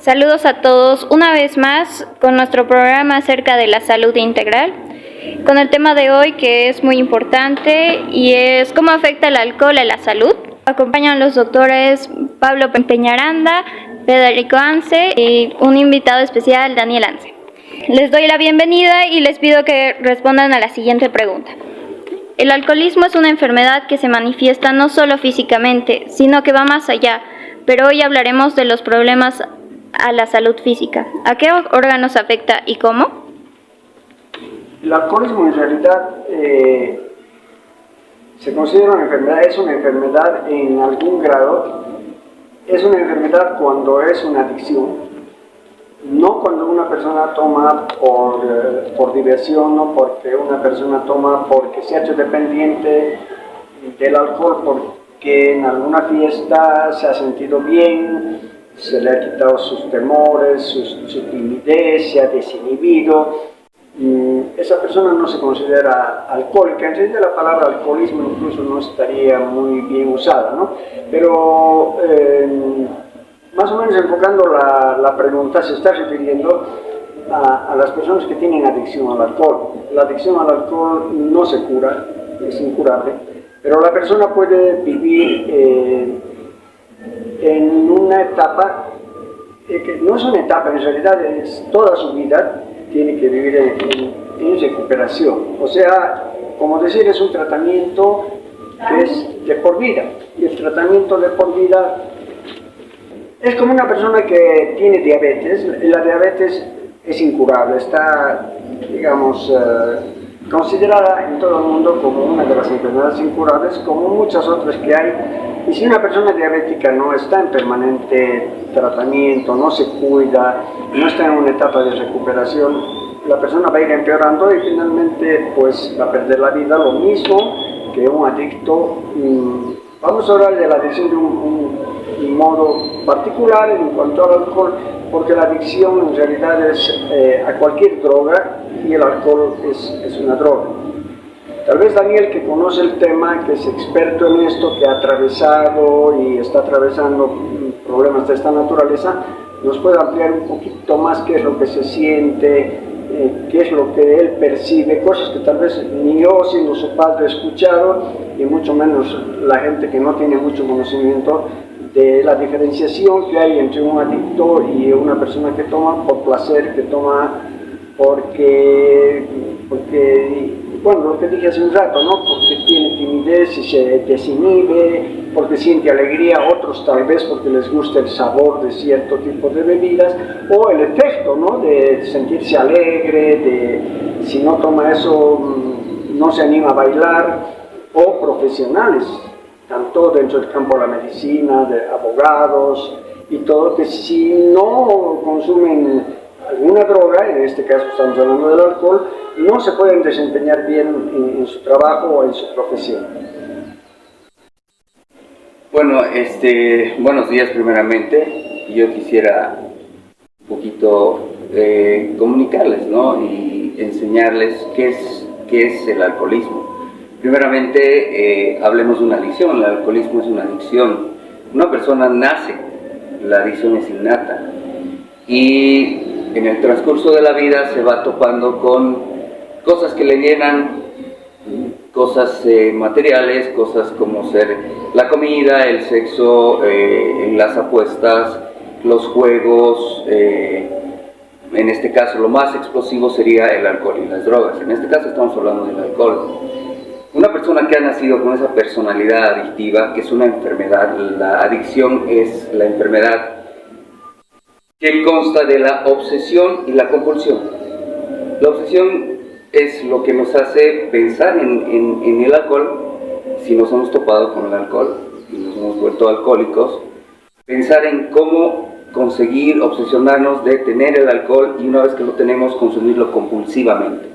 Saludos a todos una vez más con nuestro programa acerca de la salud integral, con el tema de hoy que es muy importante y es cómo afecta el alcohol a la salud. Acompañan los doctores Pablo Peñaranda, Federico Anse y un invitado especial, Daniel Anse. Les doy la bienvenida y les pido que respondan a la siguiente pregunta. El alcoholismo es una enfermedad que se manifiesta no solo físicamente, sino que va más allá, pero hoy hablaremos de los problemas a la salud física. ¿A qué órganos afecta y cómo? El alcoholismo en realidad se considera una enfermedad, es una enfermedad en algún grado, es una enfermedad cuando es una adicción, no cuando una persona toma por diversión, no porque una persona toma porque se ha hecho dependiente del alcohol, porque en alguna fiesta se ha sentido bien, se le ha quitado sus temores, su timidez, se ha desinhibido. Esa persona no se considera alcohólica. En realidad la palabra alcoholismo incluso no estaría muy bien usada, ¿no? Pero más o menos enfocando la pregunta, se está refiriendo a las personas que tienen adicción al alcohol. La adicción al alcohol no se cura, es incurable, pero la persona puede vivir en una etapa, que no es una etapa, en realidad es toda su vida, tiene que vivir en recuperación. O sea, como decir, es un tratamiento que es de por vida. Y el tratamiento de por vida es como una persona que tiene diabetes. La diabetes es incurable, está, digamos, considerada en todo el mundo como una de las enfermedades incurables, como muchas otras que hay. Y si una persona diabética no está en permanente tratamiento, no se cuida, no está en una etapa de recuperación, la persona va a ir empeorando y finalmente pues va a perder la vida, lo mismo que un adicto. Vamos a hablar de la adicción de un modo particular en cuanto al alcohol, porque la adicción en realidad es a cualquier droga y el alcohol es una droga. Tal vez Daniel, que conoce el tema, que es experto en esto, que ha atravesado y está atravesando problemas de esta naturaleza, nos puede ampliar un poquito más qué es lo que se siente, qué es lo que él percibe, cosas que tal vez ni yo, siendo su padre, he escuchado, y mucho menos la gente que no tiene mucho conocimiento de la diferenciación que hay entre un adicto y una persona que toma por placer, que toma porque bueno, lo que dije hace un rato, ¿no? Porque tiene timidez y se desinhibe, porque siente alegría, otros tal vez porque les gusta el sabor de cierto tipo de bebidas, o el efecto, ¿no? De sentirse alegre, de si no toma eso no se anima a bailar, o profesionales, tanto dentro del campo de la medicina, de abogados y todo, que si no consumen alguna droga, en este caso estamos hablando del alcohol, no se pueden desempeñar bien en su trabajo o en su profesión. Bueno, buenos días primeramente. Yo quisiera un poquito comunicarles, ¿no? Y enseñarles qué es el alcoholismo. Primeramente, hablemos de una adicción. El alcoholismo es una adicción. Una persona nace, la adicción es innata. Y en el transcurso de la vida se va topando con cosas que le llenan, cosas materiales, cosas como ser la comida, el sexo, las apuestas, los juegos, en este caso lo más explosivo sería el alcohol y las drogas. En este caso estamos hablando del alcohol. Una persona que ha nacido con esa personalidad adictiva, que es una enfermedad, la adicción es la enfermedad que consta de la obsesión y la compulsión. La obsesión es lo que nos hace pensar en el alcohol, si nos hemos topado con el alcohol y nos hemos vuelto alcohólicos, pensar en cómo conseguir obsesionarnos de tener el alcohol y una vez que lo tenemos, consumirlo compulsivamente.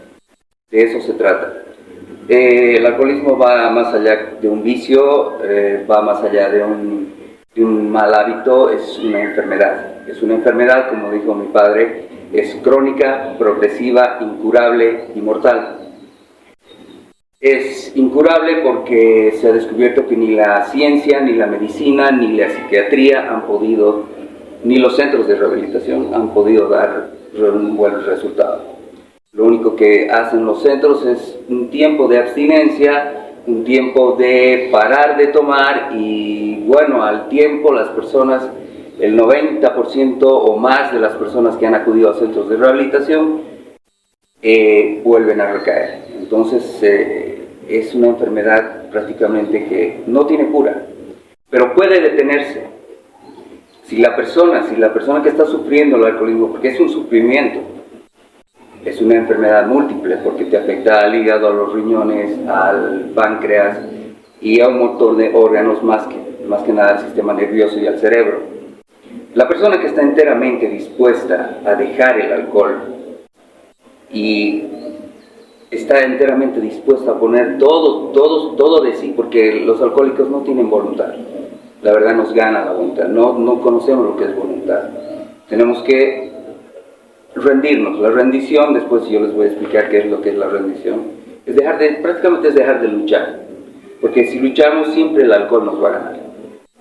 De eso se trata. El alcoholismo va más allá de un vicio, va más allá de un mal hábito, es una enfermedad. Es una enfermedad, como dijo mi padre, es crónica, progresiva, incurable y mortal. Es incurable porque se ha descubierto que ni la ciencia, ni la medicina, ni la psiquiatría han podido ni los centros de rehabilitación han podido dar un buen resultado. Lo único que hacen los centros es un tiempo de abstinencia, un tiempo de parar de tomar y bueno, al tiempo las personas, el 90% o más de las personas que han acudido a centros de rehabilitación vuelven a recaer. Entonces es una enfermedad prácticamente que no tiene cura, pero puede detenerse. Si la persona que está sufriendo el alcoholismo, porque es un sufrimiento, es una enfermedad múltiple porque te afecta al hígado, a los riñones, al páncreas y a un montón de órganos más que nada al sistema nervioso y al cerebro. La persona que está enteramente dispuesta a dejar el alcohol y está enteramente dispuesta a poner todo de sí, porque los alcohólicos no tienen voluntad. La verdad nos gana la voluntad, no conocemos lo que es voluntad. Tenemos que rendirnos. La rendición, después yo les voy a explicar qué es lo que es la rendición, prácticamente es dejar de luchar, porque si luchamos siempre el alcohol nos va a ganar.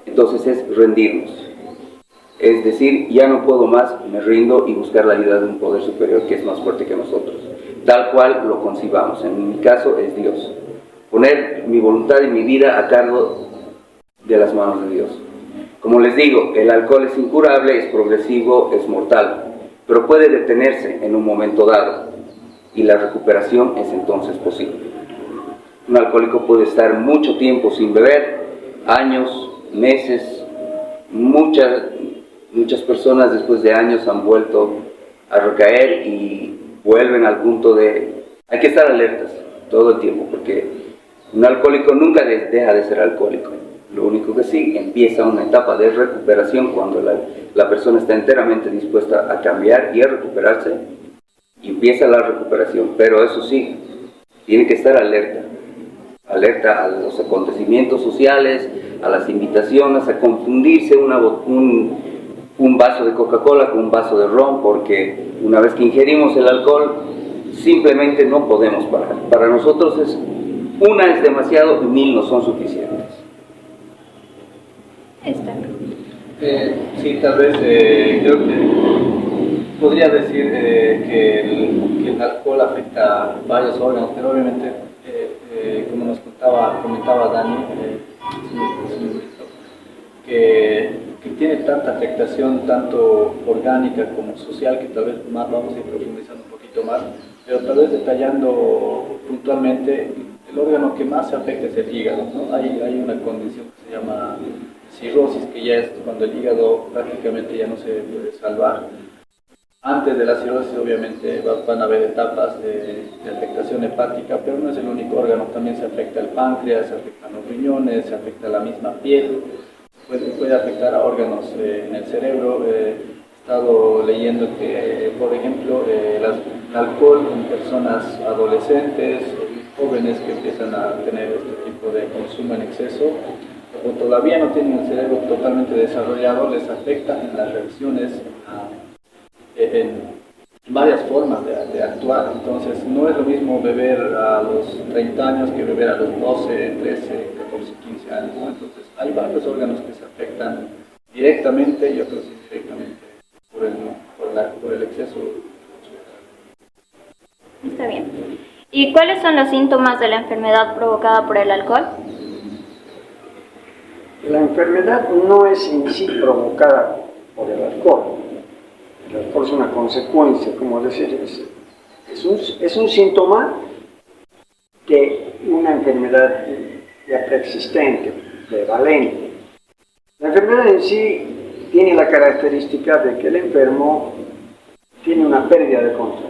Entonces es rendirnos, es decir, ya no puedo más, me rindo y buscar la ayuda de un poder superior que es más fuerte que nosotros, tal cual lo concibamos. En mi caso es Dios, poner mi voluntad y mi vida a cargo de las manos de Dios. Como les digo, el alcohol es incurable, es progresivo, es mortal, pero puede detenerse en un momento dado y la recuperación es entonces posible. Un alcohólico puede estar mucho tiempo sin beber, años, meses. Muchas personas después de años han vuelto a recaer y vuelven al punto de... Hay que estar alertas todo el tiempo porque un alcohólico nunca deja de ser alcohólico. Lo único que sí, empieza una etapa de recuperación cuando la persona está enteramente dispuesta a cambiar y a recuperarse, y empieza la recuperación. Pero eso sí, tiene que estar alerta a los acontecimientos sociales, a las invitaciones, a confundirse un vaso de Coca-Cola con un vaso de ron, porque una vez que ingerimos el alcohol, simplemente no podemos parar. Para nosotros una es demasiado y 1000 no son suficientes. Sí, tal vez creo que podría decir que el alcohol afecta a varios órganos, pero obviamente, como nos comentaba Dani, que tiene tanta afectación, tanto orgánica como social, que tal vez más vamos a ir profundizando un poquito más, pero tal vez detallando puntualmente, el órgano que más se afecta es el hígado, ¿no? Hay una condición que se llama cirrosis, que ya es cuando el hígado prácticamente ya no se puede salvar. Antes de la cirrosis obviamente van a haber etapas de afectación hepática, pero no es el único órgano, también se afecta el páncreas, se afectan los riñones, se afecta la misma piel, puede afectar a órganos en el cerebro. He estado leyendo que, por ejemplo, el alcohol en personas adolescentes, jóvenes que empiezan a tener este tipo de consumo en exceso, o todavía no tienen el cerebro totalmente desarrollado, les afecta en las reacciones, en varias formas de actuar. Entonces no es lo mismo beber a los 30 años que beber a los 12, 13, 14, 15 años, ¿no? Entonces hay varios órganos que se afectan directamente y otros indirectamente por el exceso. Está bien. ¿Y cuáles son los síntomas de la enfermedad provocada por el alcohol? La enfermedad no es en sí provocada por el alcohol. El alcohol es una consecuencia, como decir, es un síntoma de una enfermedad ya preexistente, prevalente. La enfermedad en sí tiene la característica de que el enfermo tiene una pérdida de control.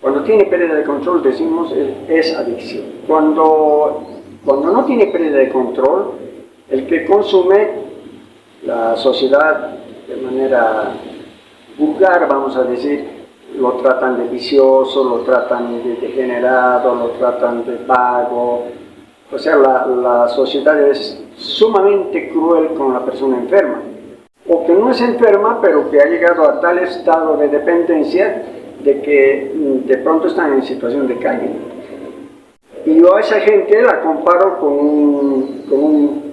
Cuando tiene pérdida de control decimos es adicción. Cuando no tiene pérdida de control, el que consume, la sociedad de manera vulgar, vamos a decir, lo tratan de vicioso, lo tratan de degenerado, lo tratan de vago. O sea, la sociedad es sumamente cruel con la persona enferma, o que no es enferma, pero que ha llegado a tal estado de dependencia de que de pronto están en situación de calle. Y yo a esa gente la comparo con un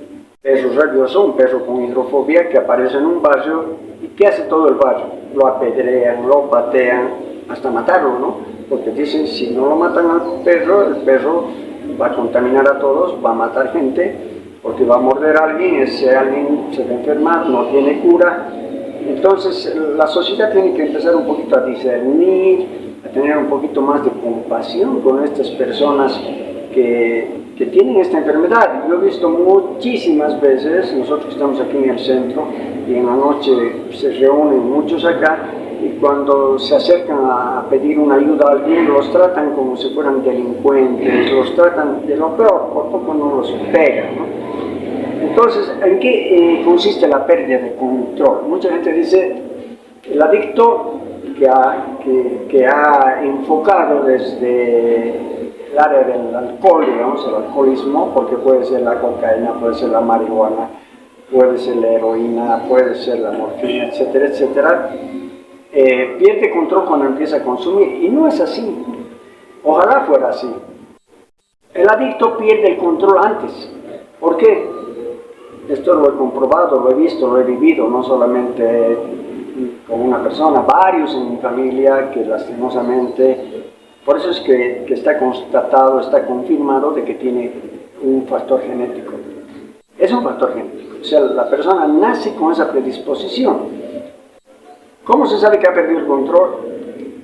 perro rabioso, un perro con hidrofobia que aparece en un barrio y ¿qué hace todo el barrio? Lo apedrean, lo patean, hasta matarlo, ¿no? Porque dicen, si no lo matan al perro, el perro va a contaminar a todos, va a matar gente, porque va a morder a alguien, ese alguien se va a enfermar, no tiene cura. Entonces la sociedad tiene que empezar un poquito a discernir, a tener un poquito más de compasión con estas personas que tienen esta enfermedad. Yo he visto muchísimas veces, nosotros estamos aquí en el centro y en la noche se reúnen muchos acá y cuando se acercan a pedir una ayuda a alguien los tratan como si fueran delincuentes, los tratan de lo peor, por poco no los pegan, ¿no? Entonces, ¿en qué consiste la pérdida de control? Mucha gente dice, el adicto que ha enfocado desde el área del alcohol, digamos, el alcoholismo, porque puede ser la cocaína, puede ser la marihuana, puede ser la heroína, puede ser la morfina, etcétera, etcétera, pierde control cuando empieza a consumir, y no es así. Ojalá fuera así. El adicto pierde el control antes. ¿Por qué? Esto lo he comprobado, lo he visto, lo he vivido, no solamente con una persona, varios en mi familia que lastimosamente, por eso es que está constatado, está confirmado de que tiene un factor genético. Es un factor genético, o sea, la persona nace con esa predisposición. ¿Cómo se sabe que ha perdido el control?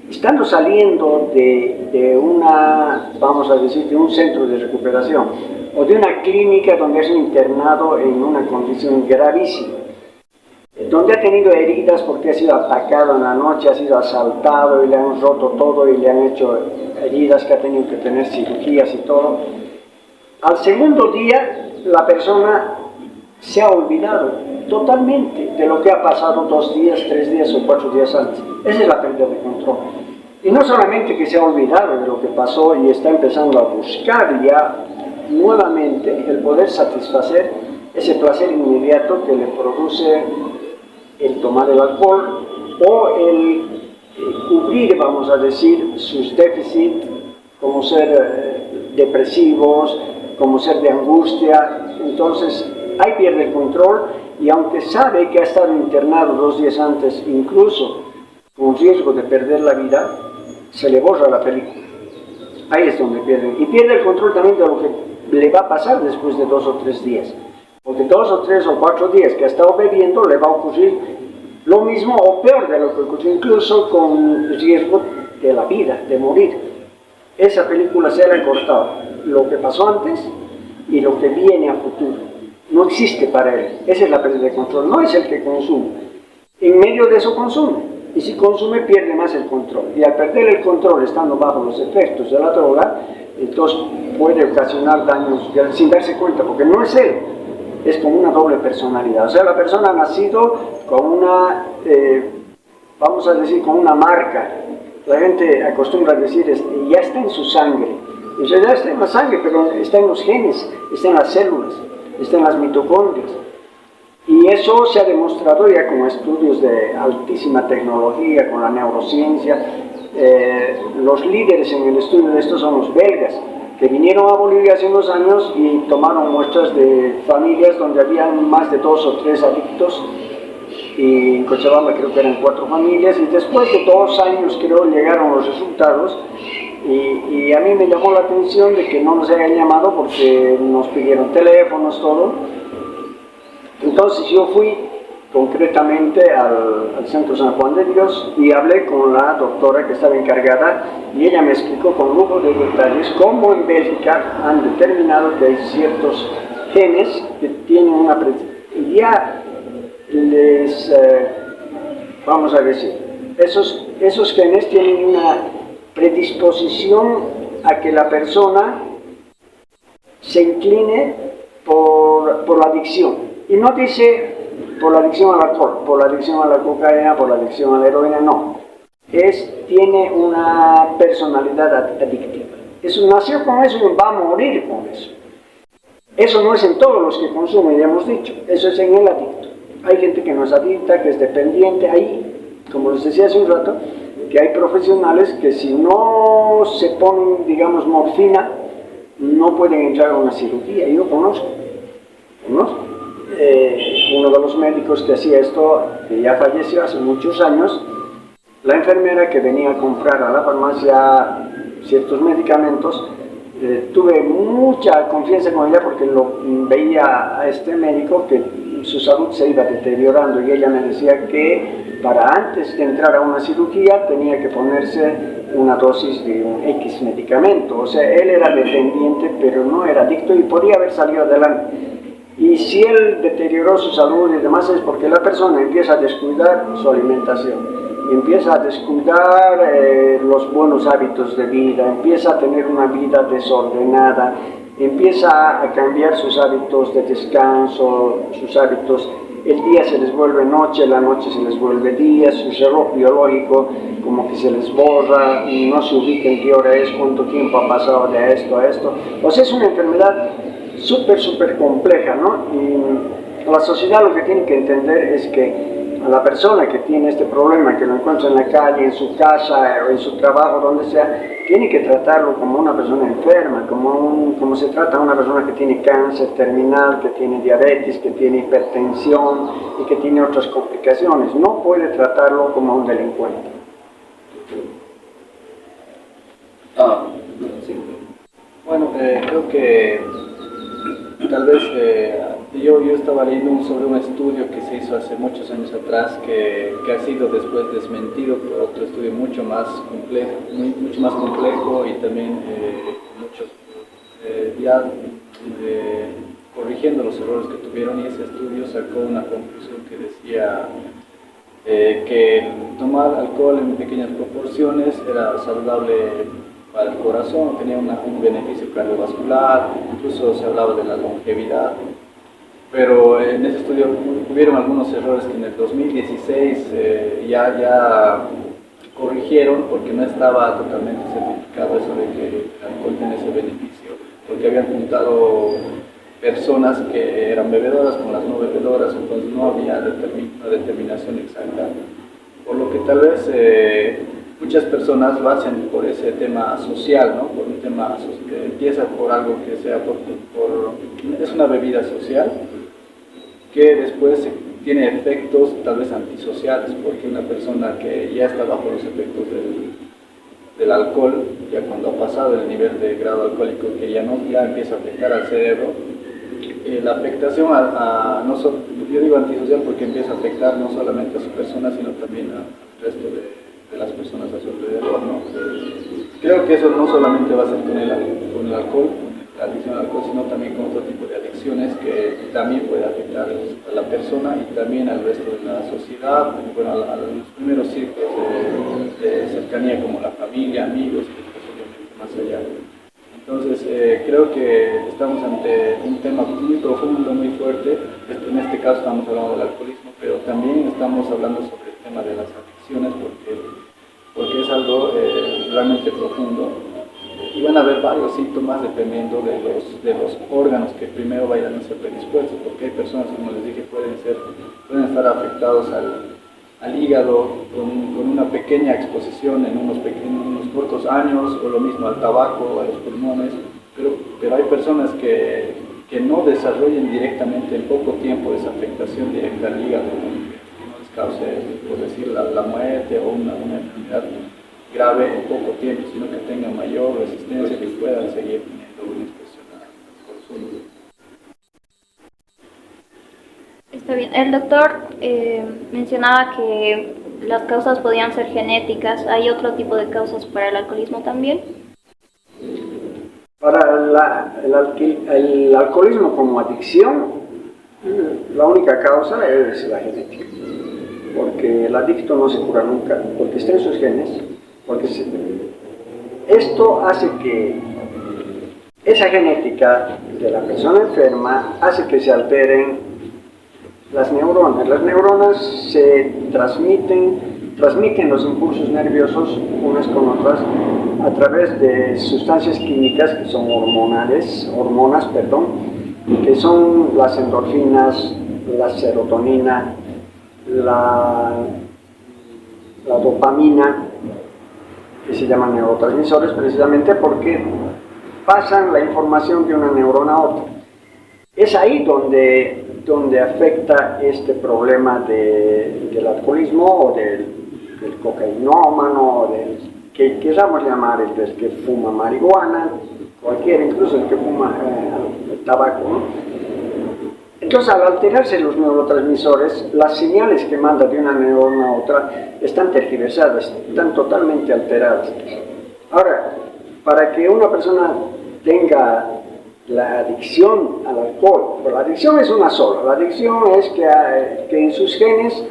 Estando saliendo de una, vamos a decir, de un centro de recuperación o de una clínica donde es internado en una condición gravísima, donde ha tenido heridas porque ha sido atacado en la noche, ha sido asaltado y le han roto todo y le han hecho heridas que ha tenido que tener cirugías y todo. Al segundo día la persona se ha olvidado totalmente de lo que ha pasado 2 días, 3 días o 4 días antes. Esa es la pérdida de control. Y no solamente que se ha olvidado de lo que pasó y está empezando a buscar ya nuevamente el poder satisfacer ese placer inmediato que le produce el tomar el alcohol o el cubrir, vamos a decir, sus déficits, como ser depresivos, como ser de angustia. Entonces ahí pierde el control y aunque sabe que ha estado internado 2 días antes, incluso con riesgo de perder la vida, se le borra la película. Ahí es donde pierde. Y pierde el control también de lo que le va a pasar después de 2 o 3 días. Porque 2 o 3 o 4 días que ha estado bebiendo le va a ocurrir lo mismo o peor de lo que ocurrió, incluso con riesgo de la vida, de morir. Esa película se ha recortado. Lo que pasó antes y lo que viene a futuro. No existe para él. Esa es la pérdida de control. No es el que consume. En medio de eso consume. Y si consume pierde más el control. Y al perder el control estando bajo los efectos de la droga, entonces puede ocasionar daños sin darse cuenta, porque no es él, es como una doble personalidad. O sea, la persona ha nacido con una, vamos a decir, con una marca. La gente acostumbra a decir, ya está en su sangre. En realidad está en la sangre, pero está en los genes, está en las células, está en las mitocondrias. Y eso se ha demostrado ya con estudios de altísima tecnología, con la neurociencia. Los líderes en el estudio de esto son los belgas, que vinieron a Bolivia hace unos años y tomaron muestras de familias donde habían más de 2 o 3 adictos, y en Cochabamba creo que eran 4 familias, y después de 2 años creo llegaron los resultados, y a mí me llamó la atención de que no nos hayan llamado porque nos pidieron teléfonos, todo. Entonces yo fui concretamente al Centro San Juan de Dios y hablé con la doctora que estaba encargada y ella me explicó con lujo de detalles cómo en Bélgica han determinado que hay ciertos genes que tienen una ya les vamos a decir, esos genes tienen una predisposición a que la persona se incline por la adicción. Y no dice por la adicción al alcohol, por la adicción a la cocaína, por la adicción a la heroína, no. Tiene una personalidad adictiva. Eso nació con eso y va a morir con eso. Eso no es en todos los que consumen, ya hemos dicho. Eso es en el adicto. Hay gente que no es adicta, que es dependiente. Hay, como les decía hace un rato, que hay profesionales que si no se ponen, digamos, morfina, no pueden entrar a una cirugía. Yo conozco. uno de los médicos que hacía esto, que ya falleció hace muchos años, la enfermera que venía a comprar a la farmacia ciertos medicamentos, tuve mucha confianza con ella porque lo veía a este médico que su salud se iba deteriorando y ella me decía que para antes de entrar a una cirugía tenía que ponerse una dosis de un X medicamento. O sea, él era dependiente pero no era adicto y podía haber salido adelante. Y si él deterioró su salud y demás es porque la persona empieza a descuidar su alimentación. Empieza a descuidar los buenos hábitos de vida, empieza a tener una vida desordenada, empieza a cambiar sus hábitos de descanso, sus hábitos, el día se les vuelve noche, la noche se les vuelve día, su reloj biológico como que se les borra, no se ubica en qué hora es, cuánto tiempo ha pasado de esto a esto. O sea, es una enfermedad súper compleja, ¿no? Y la sociedad lo que tiene que entender es que a la persona que tiene este problema, que lo encuentra en la calle, en su casa o en su trabajo, donde sea, tiene que tratarlo como una persona enferma, como se trata a una persona que tiene cáncer terminal, que tiene diabetes, que tiene hipertensión y que tiene otras complicaciones. No puede tratarlo como un delincuente. Sí. Bueno, creo que tal vez yo estaba leyendo sobre un estudio que se hizo hace muchos años atrás que ha sido después desmentido por otro estudio mucho más complejo y también corrigiendo los errores que tuvieron, y ese estudio sacó una conclusión que decía que tomar alcohol en pequeñas proporciones era saludable para el corazón, tenía un beneficio cardiovascular, incluso se hablaba de la longevidad. Pero en ese estudio hubieron algunos errores que en el 2016 ya corrigieron porque no estaba totalmente certificado eso de que el alcohol tiene ese beneficio, porque habían juntado personas que eran bebedoras con las no bebedoras, entonces no había una determinación exacta. Por lo que tal vez muchas personas lo hacen por ese tema social, ¿no? Por un tema que empieza por algo que sea es una bebida social que después tiene efectos tal vez antisociales, porque una persona que ya está bajo los efectos del alcohol, ya cuando ha pasado el nivel de grado alcohólico que ya empieza a afectar al cerebro, la afectación yo digo antisocial porque empieza a afectar no solamente a su persona, sino también al resto de las personas a su alrededor, ¿no? Creo que eso no solamente va a ser con el alcohol, la adicción al alcohol, sino también con otro tipo de adicciones que también puede afectar a la persona y también al resto de la sociedad, bueno, a los primeros círculos de cercanía como la familia, amigos y posiblemente más allá. Entonces, creo que estamos ante un tema muy profundo, muy fuerte. En este caso estamos hablando del alcoholismo, pero también estamos hablando sobre el tema de las adicciones porque es algo realmente profundo. Y van a haber varios síntomas dependiendo de los órganos que primero vayan a ser predispuestos, porque hay personas, como les dije, pueden estar afectados al hígado con una pequeña exposición en unos cortos años, o lo mismo al tabaco, a los pulmones, pero hay personas que no desarrollen directamente en poco tiempo esa afectación directa al hígado, que no les cause, por decir, la muerte o una enfermedad grave en poco tiempo, sino que tengan mayor resistencia, que puedan seguir teniendo una exposición al consumo. Está bien. El doctor mencionaba que las causas podían ser genéticas. ¿Hay otro tipo de causas para el alcoholismo también? Para el alcoholismo como adicción, la única causa es la genética, porque el adicto no se cura nunca, porque está en sus genes, esto hace que esa genética de la persona enferma hace que se alteren las neuronas. Las neuronas se transmiten los impulsos nerviosos unas con otras a través de sustancias químicas que son hormonas, que son las endorfinas, la serotonina, la dopamina, que se llaman neurotransmisores precisamente porque pasan la información de una neurona a otra. Es ahí donde afecta este problema del alcoholismo o del cocainómano, o que queramos llamar, el que fuma marihuana, cualquiera, incluso el que fuma el tabaco, ¿no? Entonces, al alterarse los neurotransmisores, las señales que manda de una neurona a otra están tergiversadas, están totalmente alteradas. Ahora, para que una persona tenga la adicción al alcohol, pues la adicción es una sola, la adicción es que en sus genes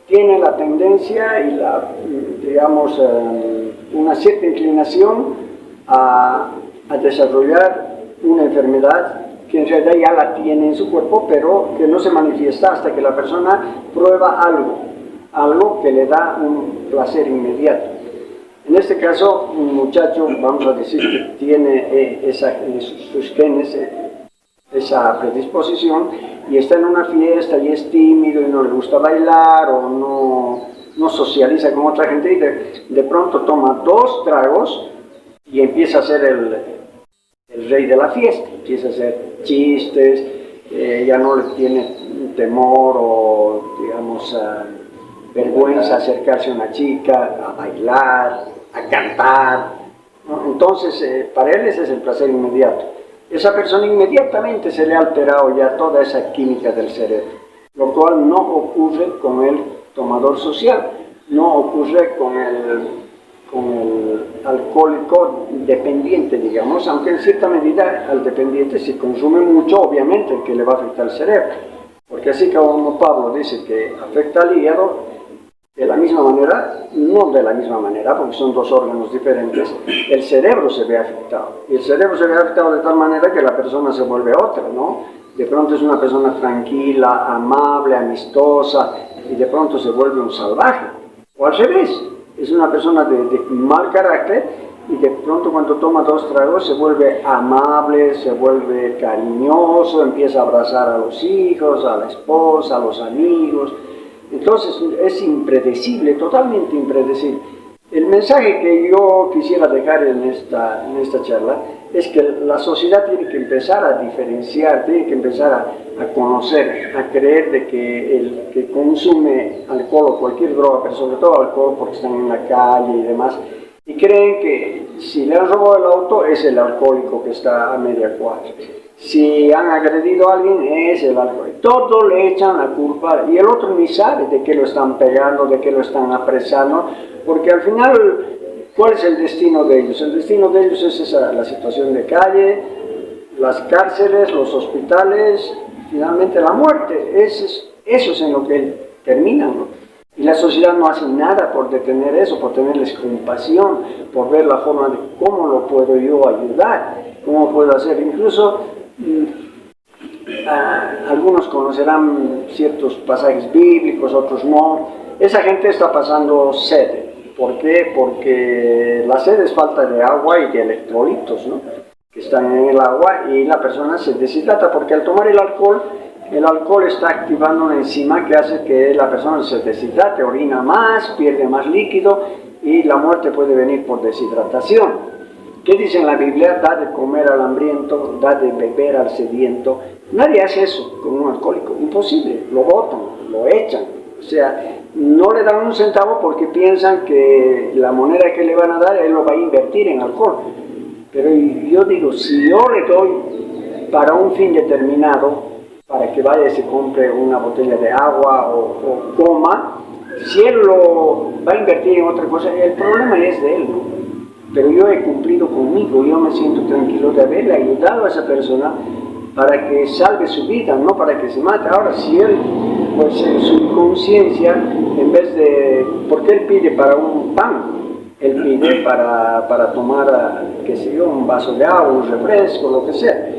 tiene la tendencia y digamos, una cierta inclinación a desarrollar una enfermedad que en realidad ya la tiene en su cuerpo, pero que no se manifiesta hasta que la persona prueba algo que le da un placer inmediato. En este caso, un muchacho, vamos a decir que tiene en sus genes esa predisposición y está en una fiesta y es tímido y no le gusta bailar o no socializa con otra gente y de pronto toma 2 tragos y empieza a ser el rey de la fiesta, empieza a hacer chistes, ya no le tiene temor o, digamos, vergüenza acercarse a una chica, a bailar, a cantar, ¿no? Entonces, para él ese es el placer inmediato. Esa persona inmediatamente se le ha alterado ya toda esa química del cerebro, lo cual no ocurre con el tomador social, no ocurre con el alcohólico dependiente, digamos, aunque en cierta medida al dependiente, si consume mucho, obviamente que le va a afectar el cerebro, porque así como Pablo dice que afecta al hígado, de la misma manera, no de la misma manera, porque son 2 órganos diferentes, el cerebro se ve afectado, y el cerebro se ve afectado de tal manera que la persona se vuelve otra, ¿no? De pronto es una persona tranquila, amable, amistosa, y de pronto se vuelve un salvaje, o al revés. Es una persona de mal carácter y de pronto cuando toma 2 tragos se vuelve amable, se vuelve cariñoso, empieza a abrazar a los hijos, a la esposa, a los amigos. Entonces es impredecible, totalmente impredecible. El mensaje que yo quisiera dejar en esta charla es que la sociedad tiene que empezar a diferenciar, tiene que empezar a conocer, a creer de que el que consume alcohol o cualquier droga, pero sobre todo alcohol porque están en la calle y demás, y creen que si le han robado el auto es el alcohólico que está a media cuadra. Si han agredido a alguien es el alcohólico. Todo le echan la culpa y el otro ni sabe de qué lo están pegando, de qué lo están apresando, porque al final, ¿cuál es el destino de ellos? El destino de ellos es la situación de calle, las cárceles, los hospitales, finalmente la muerte. Eso es en lo que terminan, ¿no? Y la sociedad no hace nada por detener eso, por tenerles compasión, por ver la forma de cómo lo puedo yo ayudar, cómo puedo hacer. Incluso algunos conocerán ciertos pasajes bíblicos, otros no. Esa gente está pasando sed. ¿Por qué? Porque la sed es falta de agua y de electrolitos, ¿no? Que están en el agua y la persona se deshidrata porque al tomar el alcohol está activando una enzima que hace que la persona se deshidrate, orina más, pierde más líquido y la muerte puede venir por deshidratación. ¿Qué dice en la Biblia? Da de comer al hambriento, da de beber al sediento. Nadie hace eso con un alcohólico, imposible, lo botan, lo echan. O sea, no le dan un centavo porque piensan que la moneda que le van a dar él lo va a invertir en alcohol. Pero yo digo, si yo le doy para un fin determinado, para que vaya y se compre una botella de agua o coma, si él lo va a invertir en otra cosa, el problema es de él, ¿no? Pero yo he cumplido conmigo, yo me siento tranquilo de haberle ayudado a esa persona para que salve su vida, no para que se mate. Ahora, si él, pues en su conciencia, en vez de, porque él pide para un pan, él pide para tomar, qué sé yo, un vaso de agua, un refresco, lo que sea.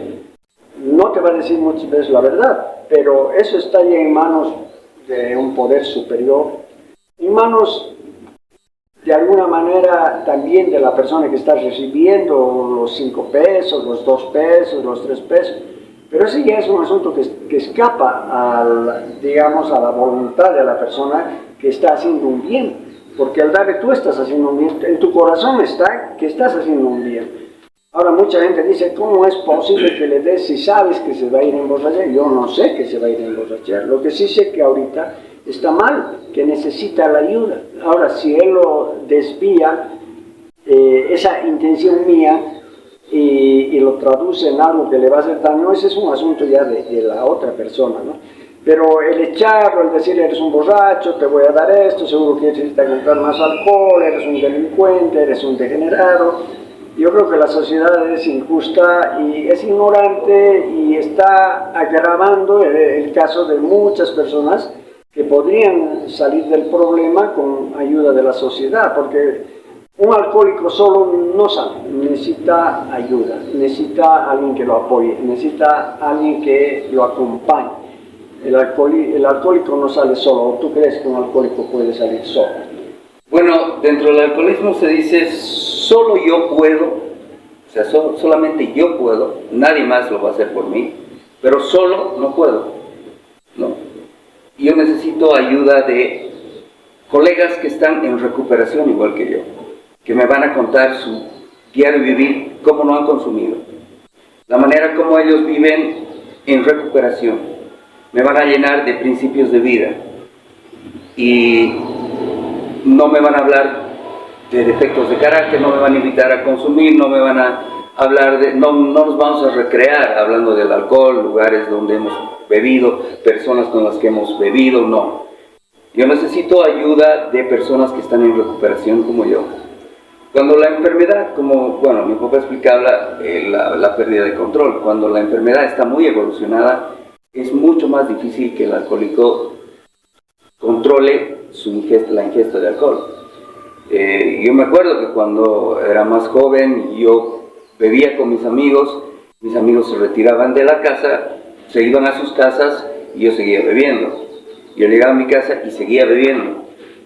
No te va a decir muchas veces la verdad, pero eso está ya en manos de un poder superior, en manos de alguna manera también de la persona que está recibiendo los 5 pesos, los 2 pesos, los 3 pesos. Pero ese ya es un asunto que escapa digamos, a la voluntad de la persona que está haciendo un bien. Porque al darle tú estás haciendo un bien, en tu corazón está que estás haciendo un bien. Ahora mucha gente dice, ¿cómo es posible que le des si sabes que se va a ir a emborrachar? Yo no sé que se va a ir a emborrachar. Lo que sí sé que ahorita está mal, que necesita la ayuda. Ahora, si él lo desvía, esa intención mía, y lo traduce en algo que le va a hacer daño, ese es un asunto ya de la otra persona, ¿no? Pero el echarlo, el decir eres un borracho, te voy a dar esto, seguro que necesitas comprar más alcohol, eres un delincuente, eres un degenerado. Yo creo que la sociedad es injusta y es ignorante y está agravando el caso de muchas personas que podrían salir del problema con ayuda de la sociedad, porque un alcohólico solo no sale, necesita ayuda, necesita alguien que lo apoye, necesita alguien que lo acompañe. El alcohólico no sale solo. ¿Tú crees que un alcohólico puede salir solo? Bueno, dentro del alcoholismo se dice, solo yo puedo, o sea, solamente yo puedo, nadie más lo va a hacer por mí, pero solo no puedo, ¿no? Yo necesito ayuda de colegas que están en recuperación igual que yo, que me van a contar su diario vivir, cómo no han consumido, la manera como ellos viven en recuperación. Me van a llenar de principios de vida y no me van a hablar de defectos de carácter, no me van a invitar a consumir, no me van a hablar de, no nos vamos a recrear hablando del alcohol, lugares donde hemos bebido, personas con las que hemos bebido, no. Yo necesito ayuda de personas que están en recuperación como yo. Cuando la enfermedad, como, bueno, mi papá explicaba la pérdida de control, cuando la enfermedad está muy evolucionada, es mucho más difícil que el alcohólico controle la ingesta de alcohol. Yo me acuerdo que cuando era más joven, yo bebía con mis amigos se retiraban de la casa, se iban a sus casas y yo seguía bebiendo. Yo llegaba a mi casa y seguía bebiendo.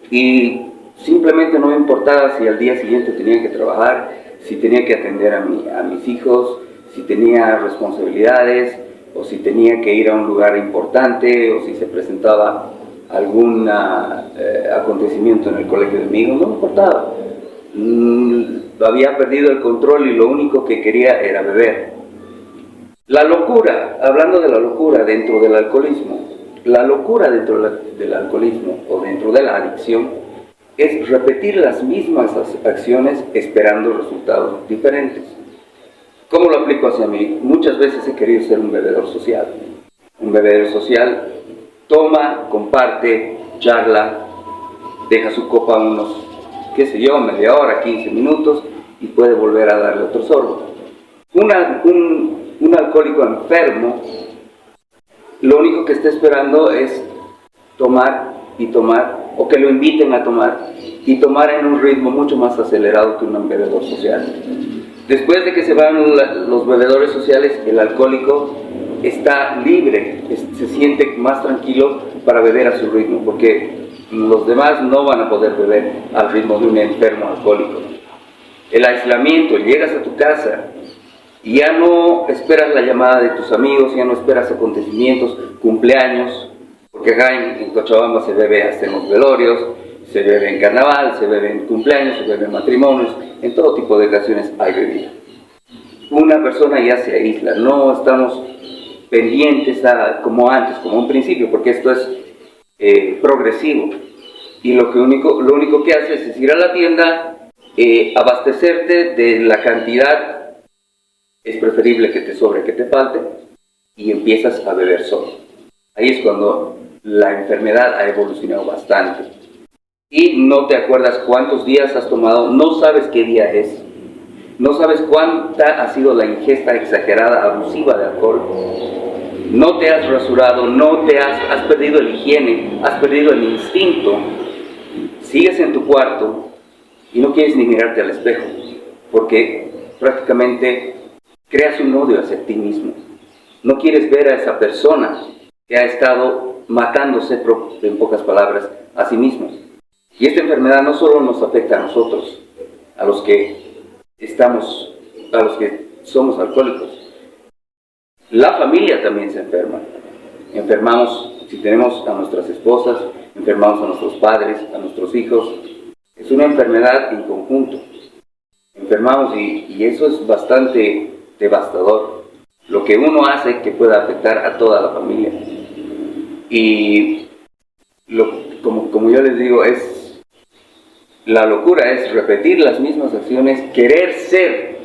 Y simplemente no me importaba si al día siguiente tenía que trabajar, si tenía que atender a mis hijos, si tenía responsabilidades, o si tenía que ir a un lugar importante, o si se presentaba algún acontecimiento en el colegio de mi hijo, no me importaba. Había perdido el control y lo único que quería era beber. La locura, hablando de la locura dentro del alcoholismo, la locura dentro del alcoholismo o dentro de la adicción es repetir las mismas acciones esperando resultados diferentes. ¿Cómo lo aplico hacia mí? Muchas veces he querido ser un bebedor social. Un bebedor social toma, comparte, charla, deja su copa unos, qué sé yo, media hora, 15 minutos y puede volver a darle otro sorbo. Un alcohólico enfermo, lo único que está esperando es tomar y tomar, o que lo inviten a tomar, y tomar en un ritmo mucho más acelerado que un bebedor social. Después de que se van los bebedores sociales, el alcohólico está libre, se siente más tranquilo para beber a su ritmo, porque los demás no van a poder beber al ritmo de un enfermo alcohólico. El aislamiento, llegas a tu casa y ya no esperas la llamada de tus amigos, ya no esperas acontecimientos, cumpleaños, porque acá en Cochabamba se bebe hasta en los velorios, se bebe en carnaval, se bebe en cumpleaños, se bebe en matrimonios, en todo tipo de ocasiones hay bebida. Una persona ya se aísla, no estamos pendientes como antes, como un principio, porque esto es progresivo. Y lo único que haces es ir a la tienda, abastecerte de la cantidad, es preferible que te sobre que te falte, y empiezas a beber solo. Ahí es cuando la enfermedad ha evolucionado bastante. Y no te acuerdas cuántos días has tomado, no sabes qué día es, no sabes cuánta ha sido la ingesta exagerada, abusiva de alcohol, no te has rasurado, has perdido el higiene, has perdido el instinto, sigues en tu cuarto y no quieres ni mirarte al espejo, porque prácticamente creas un odio hacia ti mismo. No quieres ver a esa persona que ha estado matándose, en pocas palabras, a sí mismo. Y esta enfermedad no solo nos afecta a nosotros, a los que somos alcohólicos. La familia también se enferma. Enfermamos, si tenemos a nuestras esposas, enfermamos a nuestros padres, a nuestros hijos. Es una enfermedad en conjunto. enfermamos y eso es bastante devastador. Lo que uno hace que pueda afectar a toda la familia. Y como yo les digo, la locura es repetir las mismas acciones, querer ser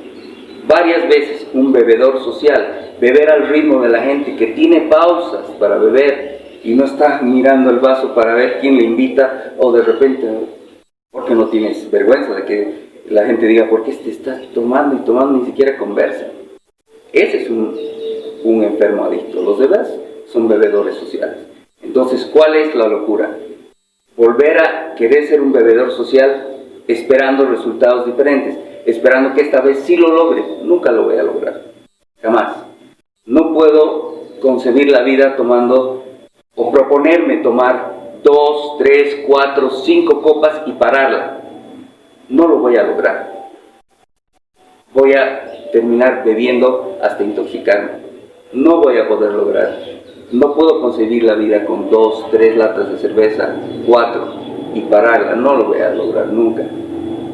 varias veces un bebedor social, beber al ritmo de la gente que tiene pausas para beber y no está mirando el vaso para ver quién le invita, o de repente, porque no tienes vergüenza de que la gente diga, ¿por qué te estás tomando y tomando? Ni siquiera conversa. Ese es un enfermo adicto. Los demás son bebedores sociales. Entonces, ¿cuál es la locura? Volver a querer ser un bebedor social esperando resultados diferentes, esperando que esta vez sí lo logre. Nunca lo voy a lograr, jamás. No puedo concebir la vida tomando o proponerme tomar 2, 3, 4, 5 copas y pararla. No lo voy a lograr. Voy a terminar bebiendo hasta intoxicarme. No voy a poder lograr. No puedo concebir la vida con 2, 3 latas de cerveza, 4 y pararla. No lo voy a lograr nunca.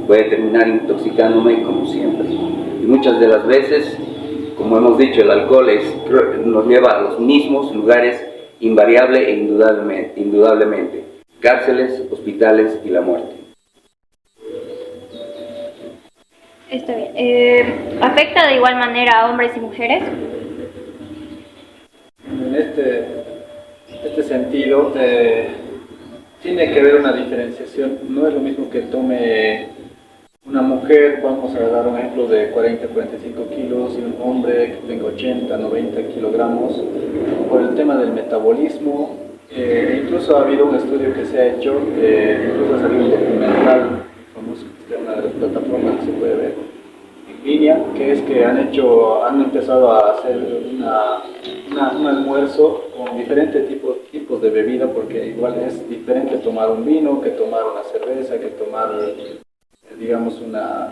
Voy a terminar intoxicándome como siempre. Y muchas de las veces, como hemos dicho, el alcohol nos lleva a los mismos lugares invariable e indudablemente. Cárceles, hospitales y la muerte. Está bien. ¿Afecta de igual manera a hombres y mujeres? En este sentido, tiene que haber una diferenciación. No es lo mismo que tome una mujer, vamos a dar un ejemplo, de 40, 45 kilos, y un hombre que tenga 80, 90 kilogramos, por el tema del metabolismo. Incluso ha habido un estudio que se ha hecho, incluso ha salido un documental famoso que está en una de las plataformas que se puede ver en línea, que es que han empezado a hacer un almuerzo con diferentes tipos de bebida, porque igual es diferente tomar un vino que tomar una cerveza, que tomar, digamos, una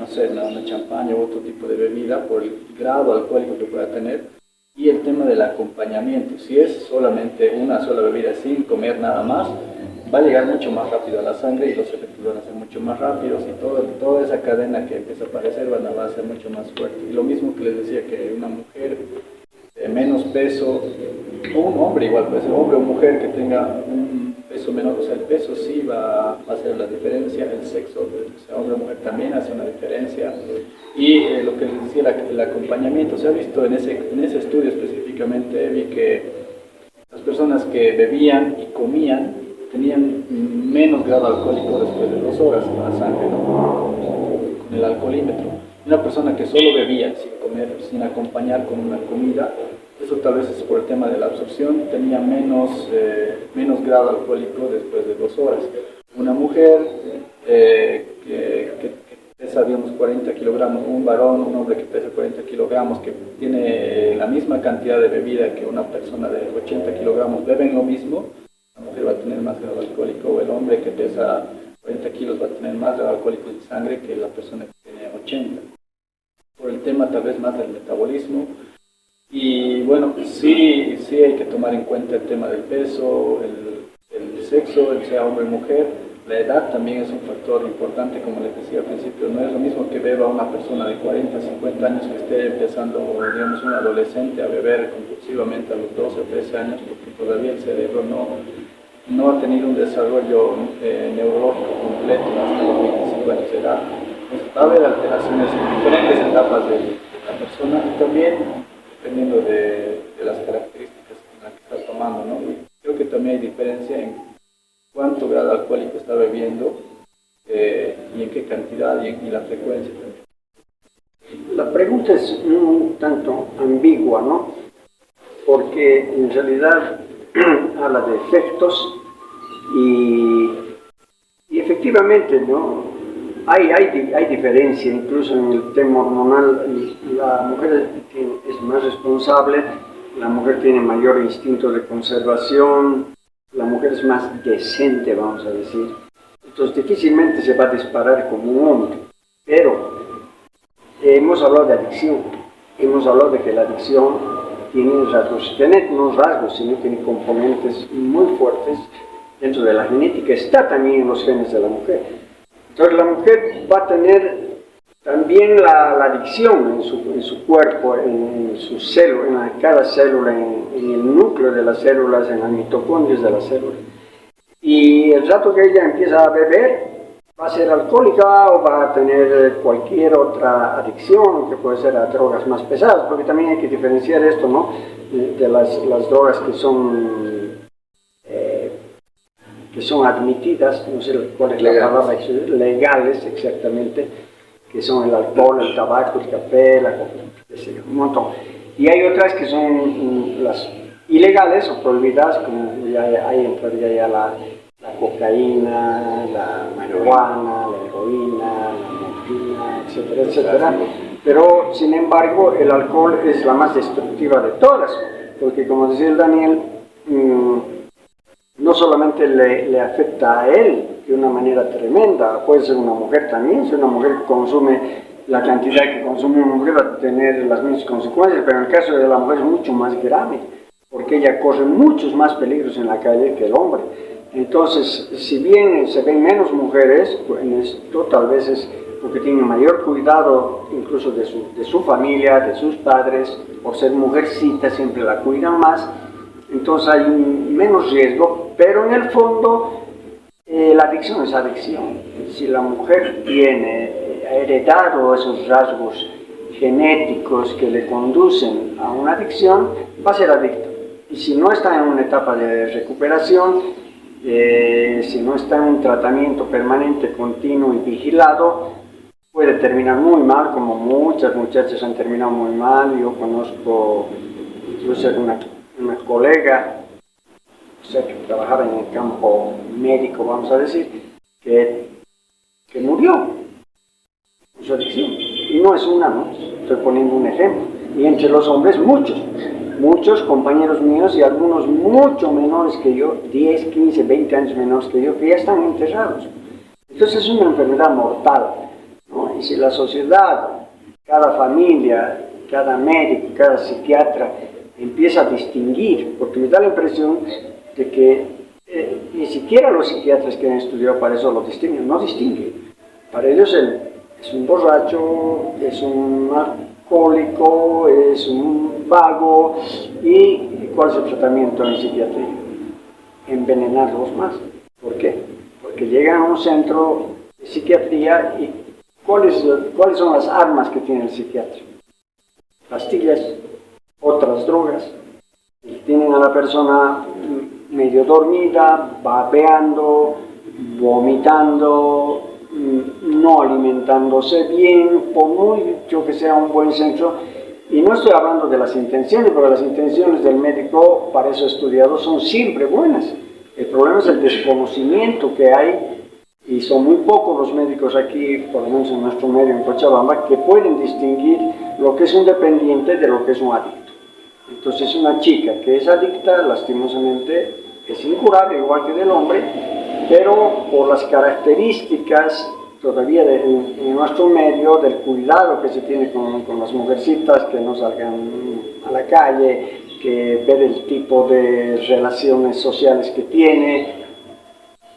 champaña u otro tipo de bebida, por el grado alcohólico que pueda tener. Y el tema del acompañamiento, si es solamente una sola bebida sin comer nada más, va a llegar mucho más rápido a la sangre y los efectos van a ser mucho más rápidos, y toda esa cadena que empieza a aparecer va a ser mucho más fuerte. Y lo mismo que les decía, que una mujer de menos peso, o un hombre igual, puede ser hombre o mujer que tenga un peso menor, o sea, el peso sí va a hacer la diferencia, el sexo, o sea, hombre o mujer también hace una diferencia. Y lo que les decía, el acompañamiento, se ha visto en ese estudio específicamente, vi que las personas que bebían y comían tenían menos grado alcohólico después de 2 horas en la sangre, ¿no? Con el alcoholímetro. Una persona que solo bebía sin comer, sin acompañar con una comida, eso tal vez es por el tema de la absorción, tenía menos grado alcohólico después de 2 horas. Una mujer que pesa, digamos, 40 kilogramos, un varón, un hombre que pesa 40 kilogramos, que tiene la misma cantidad de bebida que una persona de 80 kilogramos, beben lo mismo, la mujer va a tener más grado alcohólico, o el hombre que pesa 40 kilos va a tener más grado alcohólico en sangre que la persona que tiene 80. Por el tema tal vez más del metabolismo. Y bueno, sí hay que tomar en cuenta el tema del peso, el sexo, sea hombre o mujer. La edad también es un factor importante, como les decía al principio. No es lo mismo que beba una persona de 40, 50 años que esté empezando, digamos, un adolescente a beber compulsivamente a los 12 o 13 años, porque todavía el cerebro no ha tenido un desarrollo neurológico completo hasta los 25 años de edad. Entonces, va a haber alteraciones en diferentes etapas de la persona, y también dependiendo de las características en las que está tomando, ¿no? Y creo que también hay diferencia en cuánto grado alcohólico está bebiendo y en qué cantidad y la frecuencia también. La pregunta es un tanto ambigua, ¿no? Porque en realidad habla de efectos y efectivamente, ¿no? Hay diferencia, incluso en el tema hormonal. La mujer es más responsable, la mujer tiene mayor instinto de conservación, la mujer es más decente, vamos a decir. Entonces difícilmente se va a disparar como un hombre. Pero hemos hablado de adicción, hemos hablado de que la adicción tiene rasgos, sino tiene componentes muy fuertes dentro de la genética, está también en los genes de la mujer. Entonces la mujer va a tener También la adicción en su cuerpo, en su célula, en cada célula, en el núcleo de las células, en las mitocondrias de las células. Y el rato que ella empieza a beber, va a ser alcohólica o va a tener cualquier otra adicción, que puede ser a drogas más pesadas, porque también hay que diferenciar esto, ¿no? De las drogas que son admitidas, no sé cuál es la palabra, legales exactamente, que son el alcohol, el tabaco, el café, la coca, un montón. Y hay otras que son las ilegales o prohibidas, como ahí entraría ya la cocaína, la marihuana, la heroína, la morfina, etcétera, etcétera. Pero, sin embargo, el alcohol es la más destructiva de todas, porque como decía el Daniel, no solamente le afecta a él de una manera tremenda, puede ser una mujer también, si una mujer consume la cantidad que consume una mujer va a tener las mismas consecuencias, pero en el caso de la mujer es mucho más grave, porque ella corre muchos más peligros en la calle que el hombre. Entonces, si bien se ven menos mujeres, pues en esto tal vez es porque tienen mayor cuidado incluso de su familia, de sus padres, por ser mujercita siempre la cuidan más, entonces hay menos riesgo, pero en el fondo la adicción es adicción. Si la mujer ha heredado esos rasgos genéticos que le conducen a una adicción, va a ser adicta. Y si no está en una etapa de recuperación, si no está en un tratamiento permanente, continuo y vigilado, puede terminar muy mal, como muchas muchachas han terminado muy mal. Yo conozco incluso una colega, o sea, que trabajaba en el campo médico, vamos a decir, que murió con su adicción. Y no es una, ¿no? Estoy poniendo un ejemplo. Y entre los hombres muchos compañeros míos y algunos mucho menores que yo, 10, 15, 20 años menores que yo, que ya están enterrados. Entonces es una enfermedad mortal, ¿no? Y si la sociedad, cada familia, cada médico, cada psiquiatra empieza a distinguir, porque me da la impresión de que ni siquiera los psiquiatras que han estudiado para eso lo distinguen, no distinguen. Para ellos es un borracho, es un alcohólico, es un vago. ¿Y cuál es el tratamiento en psiquiatría? Envenenarlos más. ¿Por qué? Porque llegan a un centro de psiquiatría y ¿cuáles son las armas que tiene el psiquiatra? Pastillas, otras drogas. Y tienen a la persona medio dormida, babeando, vomitando, no alimentándose bien, por mucho que sea un buen centro. Y no estoy hablando de las intenciones, porque las intenciones del médico, para eso estudiado, son siempre buenas. El problema es el desconocimiento que hay, y son muy pocos los médicos aquí, por lo menos en nuestro medio, en Cochabamba, que pueden distinguir lo que es un dependiente de lo que es un adicto. Entonces una chica que es adicta, lastimosamente, es incurable, igual que del hombre, pero por las características todavía en nuestro medio, del cuidado que se tiene con las mujercitas, que no salgan a la calle, que ver el tipo de relaciones sociales que tiene.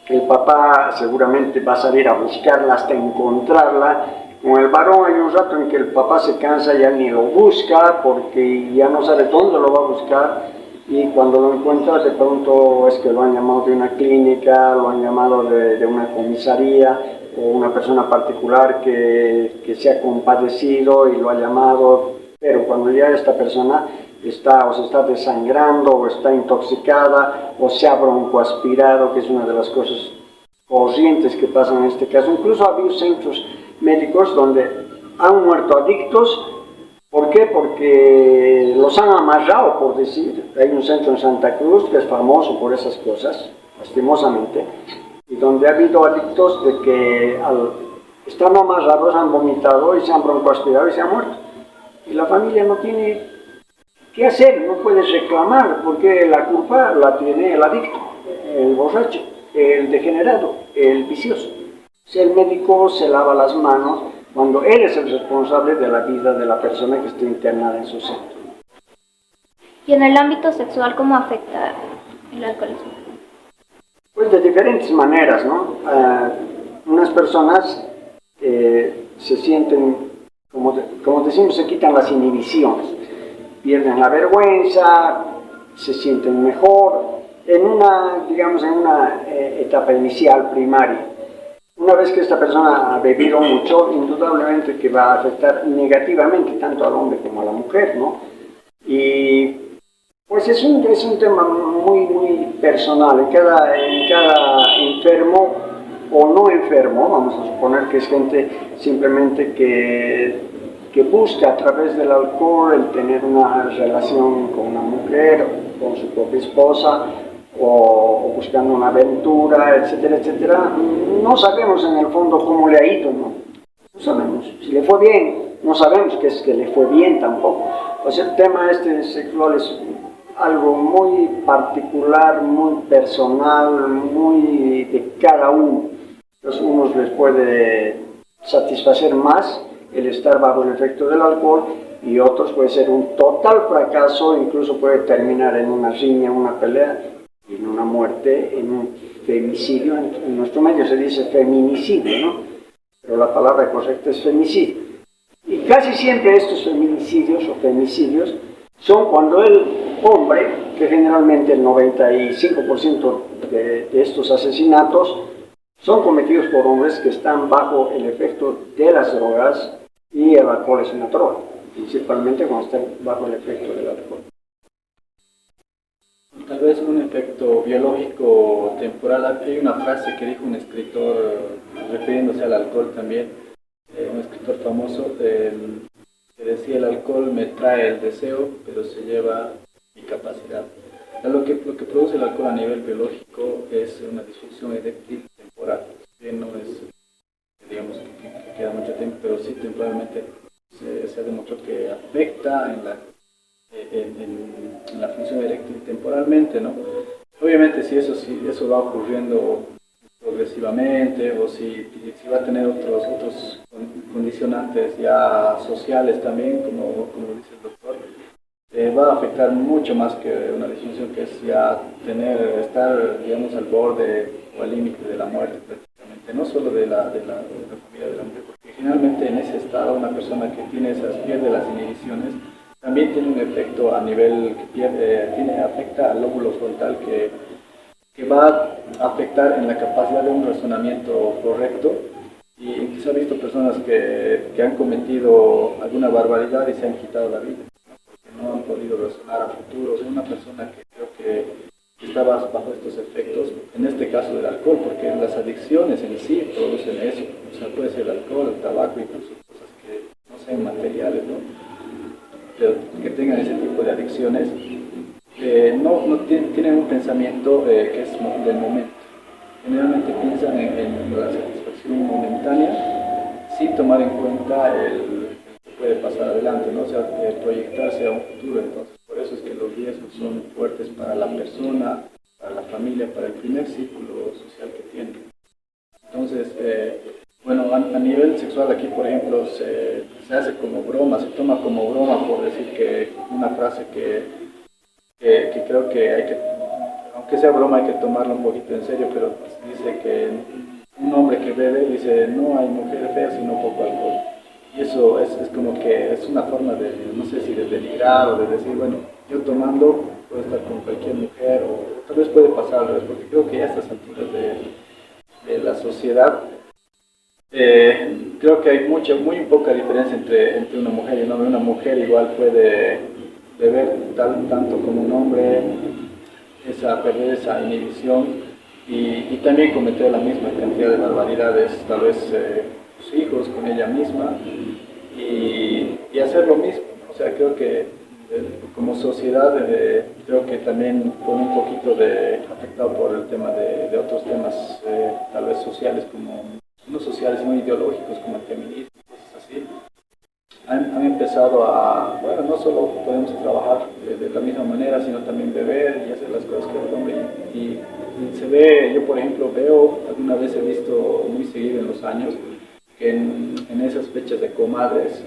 El papá seguramente va a salir a buscarla hasta encontrarla. Con el varón hay un rato en que el papá se cansa, ya ni lo busca, porque ya no sabe dónde lo va a buscar, y cuando lo encuentra de pronto es que lo han llamado de una clínica, lo han llamado de una comisaría, o una persona particular que se ha compadecido y lo ha llamado, pero cuando ya esta persona está o se está desangrando o está intoxicada o se ha broncoaspirado, que es una de las cosas corrientes que pasan en este caso. Incluso ha habido centros médicos donde han muerto adictos. ¿Por qué? Porque los han amarrado, por decir. Hay un centro en Santa Cruz que es famoso por esas cosas, lastimosamente, y donde ha habido adictos de que al estar amarrados han vomitado y se han broncoaspirado y se han muerto. Y la familia no tiene qué hacer, no puede reclamar, porque la culpa la tiene el adicto, el borracho, el degenerado, el vicioso. Si el médico se lava las manos cuando él es el responsable de la vida de la persona que está internada en su centro. Y en el ámbito sexual, ¿cómo afecta el alcoholismo? Pues de diferentes maneras, ¿no? Unas personas se sienten, como decimos, se quitan las inhibiciones, pierden la vergüenza, se sienten mejor en una, digamos, en una etapa inicial primaria. Una vez que esta persona ha bebido mucho, indudablemente que va a afectar negativamente tanto al hombre como a la mujer, ¿no? Y pues es un tema muy personal. En cada enfermo o no enfermo, vamos a suponer que es gente simplemente que busca a través del alcohol el tener una relación con una mujer, con su propia esposa, o buscando una aventura, etcétera, etcétera. No sabemos en el fondo cómo le ha ido, ¿no? No sabemos. Si le fue bien, no sabemos que es que le fue bien tampoco. Pues el tema sexual es algo muy particular, muy personal, muy de cada uno. Entonces, unos les puede satisfacer más el estar bajo el efecto del alcohol y otros puede ser un total fracaso, incluso puede terminar en una riña, una pelea, en una muerte, en un femicidio. En nuestro medio se dice feminicidio, ¿no? Pero la palabra correcta es femicidio. Y casi siempre estos feminicidios o femicidios son cuando el hombre, que generalmente el 95% de estos asesinatos son cometidos por hombres que están bajo el efecto de las drogas, y el alcohol es una droga, principalmente cuando están bajo el efecto del alcohol. Tal vez un efecto biológico temporal. Hay una frase que dijo un escritor, refiriéndose al alcohol también, un escritor famoso, que decía: el alcohol me trae el deseo, pero se lleva mi capacidad. Lo que produce el alcohol a nivel biológico es una disfunción eréctil temporal, que no es, digamos, que queda mucho tiempo, pero sí temporalmente se ha demostrado que afecta en la función eréctil temporalmente, ¿no? Obviamente si eso va ocurriendo progresivamente, o si va a tener otros condicionantes ya sociales también, como dice el doctor, va a afectar mucho más que una disfunción, que es ya estar, digamos, al borde o al límite de la muerte prácticamente, no solo de la familia de la mujer, porque generalmente en ese estado una persona que pierde las inhibiciones también tiene un efecto a nivel que afecta al lóbulo frontal, que va a afectar en la capacidad de un razonamiento correcto. Y se ha visto personas que han cometido alguna barbaridad y se han quitado la vida, porque no han podido razonar a futuro. Es una persona que creo que está bajo estos efectos, en este caso del alcohol, porque las adicciones en sí producen eso. O sea, puede ser el alcohol, el tabaco, incluso cosas que no sean materiales, ¿no? Pero que tengan ese tipo de adicciones, no tienen un pensamiento que es del momento. Generalmente piensan en la satisfacción momentánea sin tomar en cuenta el que puede pasar adelante, ¿no? O sea, proyectarse a un futuro. Entonces, por eso es que los riesgos son fuertes para la persona, para la familia, para el primer círculo social que tiene. Entonces, bueno, a nivel sexual aquí, por ejemplo, se hace como broma, se toma como broma, por decir que una frase que creo que hay que, aunque sea broma, hay que tomarlo un poquito en serio, pero dice que un hombre que bebe dice: no hay mujer fea sino poco alcohol. Y eso es como que es una forma de, no sé si de denigrar o de decir, bueno, yo tomando puedo estar con cualquier mujer, o tal vez puede pasar al revés, porque creo que ya a estas alturas de la sociedad, creo que hay muy poca diferencia entre una mujer y un hombre. Una mujer igual puede beber tanto como un hombre, perder esa inhibición y también cometer la misma cantidad de barbaridades, tal vez sus hijos, con ella misma, y hacer lo mismo. O sea, creo que como sociedad, creo que también fue un poquito afectado por el tema de otros temas, tal vez sociales, como no sociales, muy ideológicos, como el feminismo, cosas así. Han empezado bueno, no solo podemos trabajar de la misma manera, sino también beber y hacer las cosas que el hombre. Y se ve, yo por ejemplo alguna vez he visto muy seguido en los años, que en esas fechas de comadres,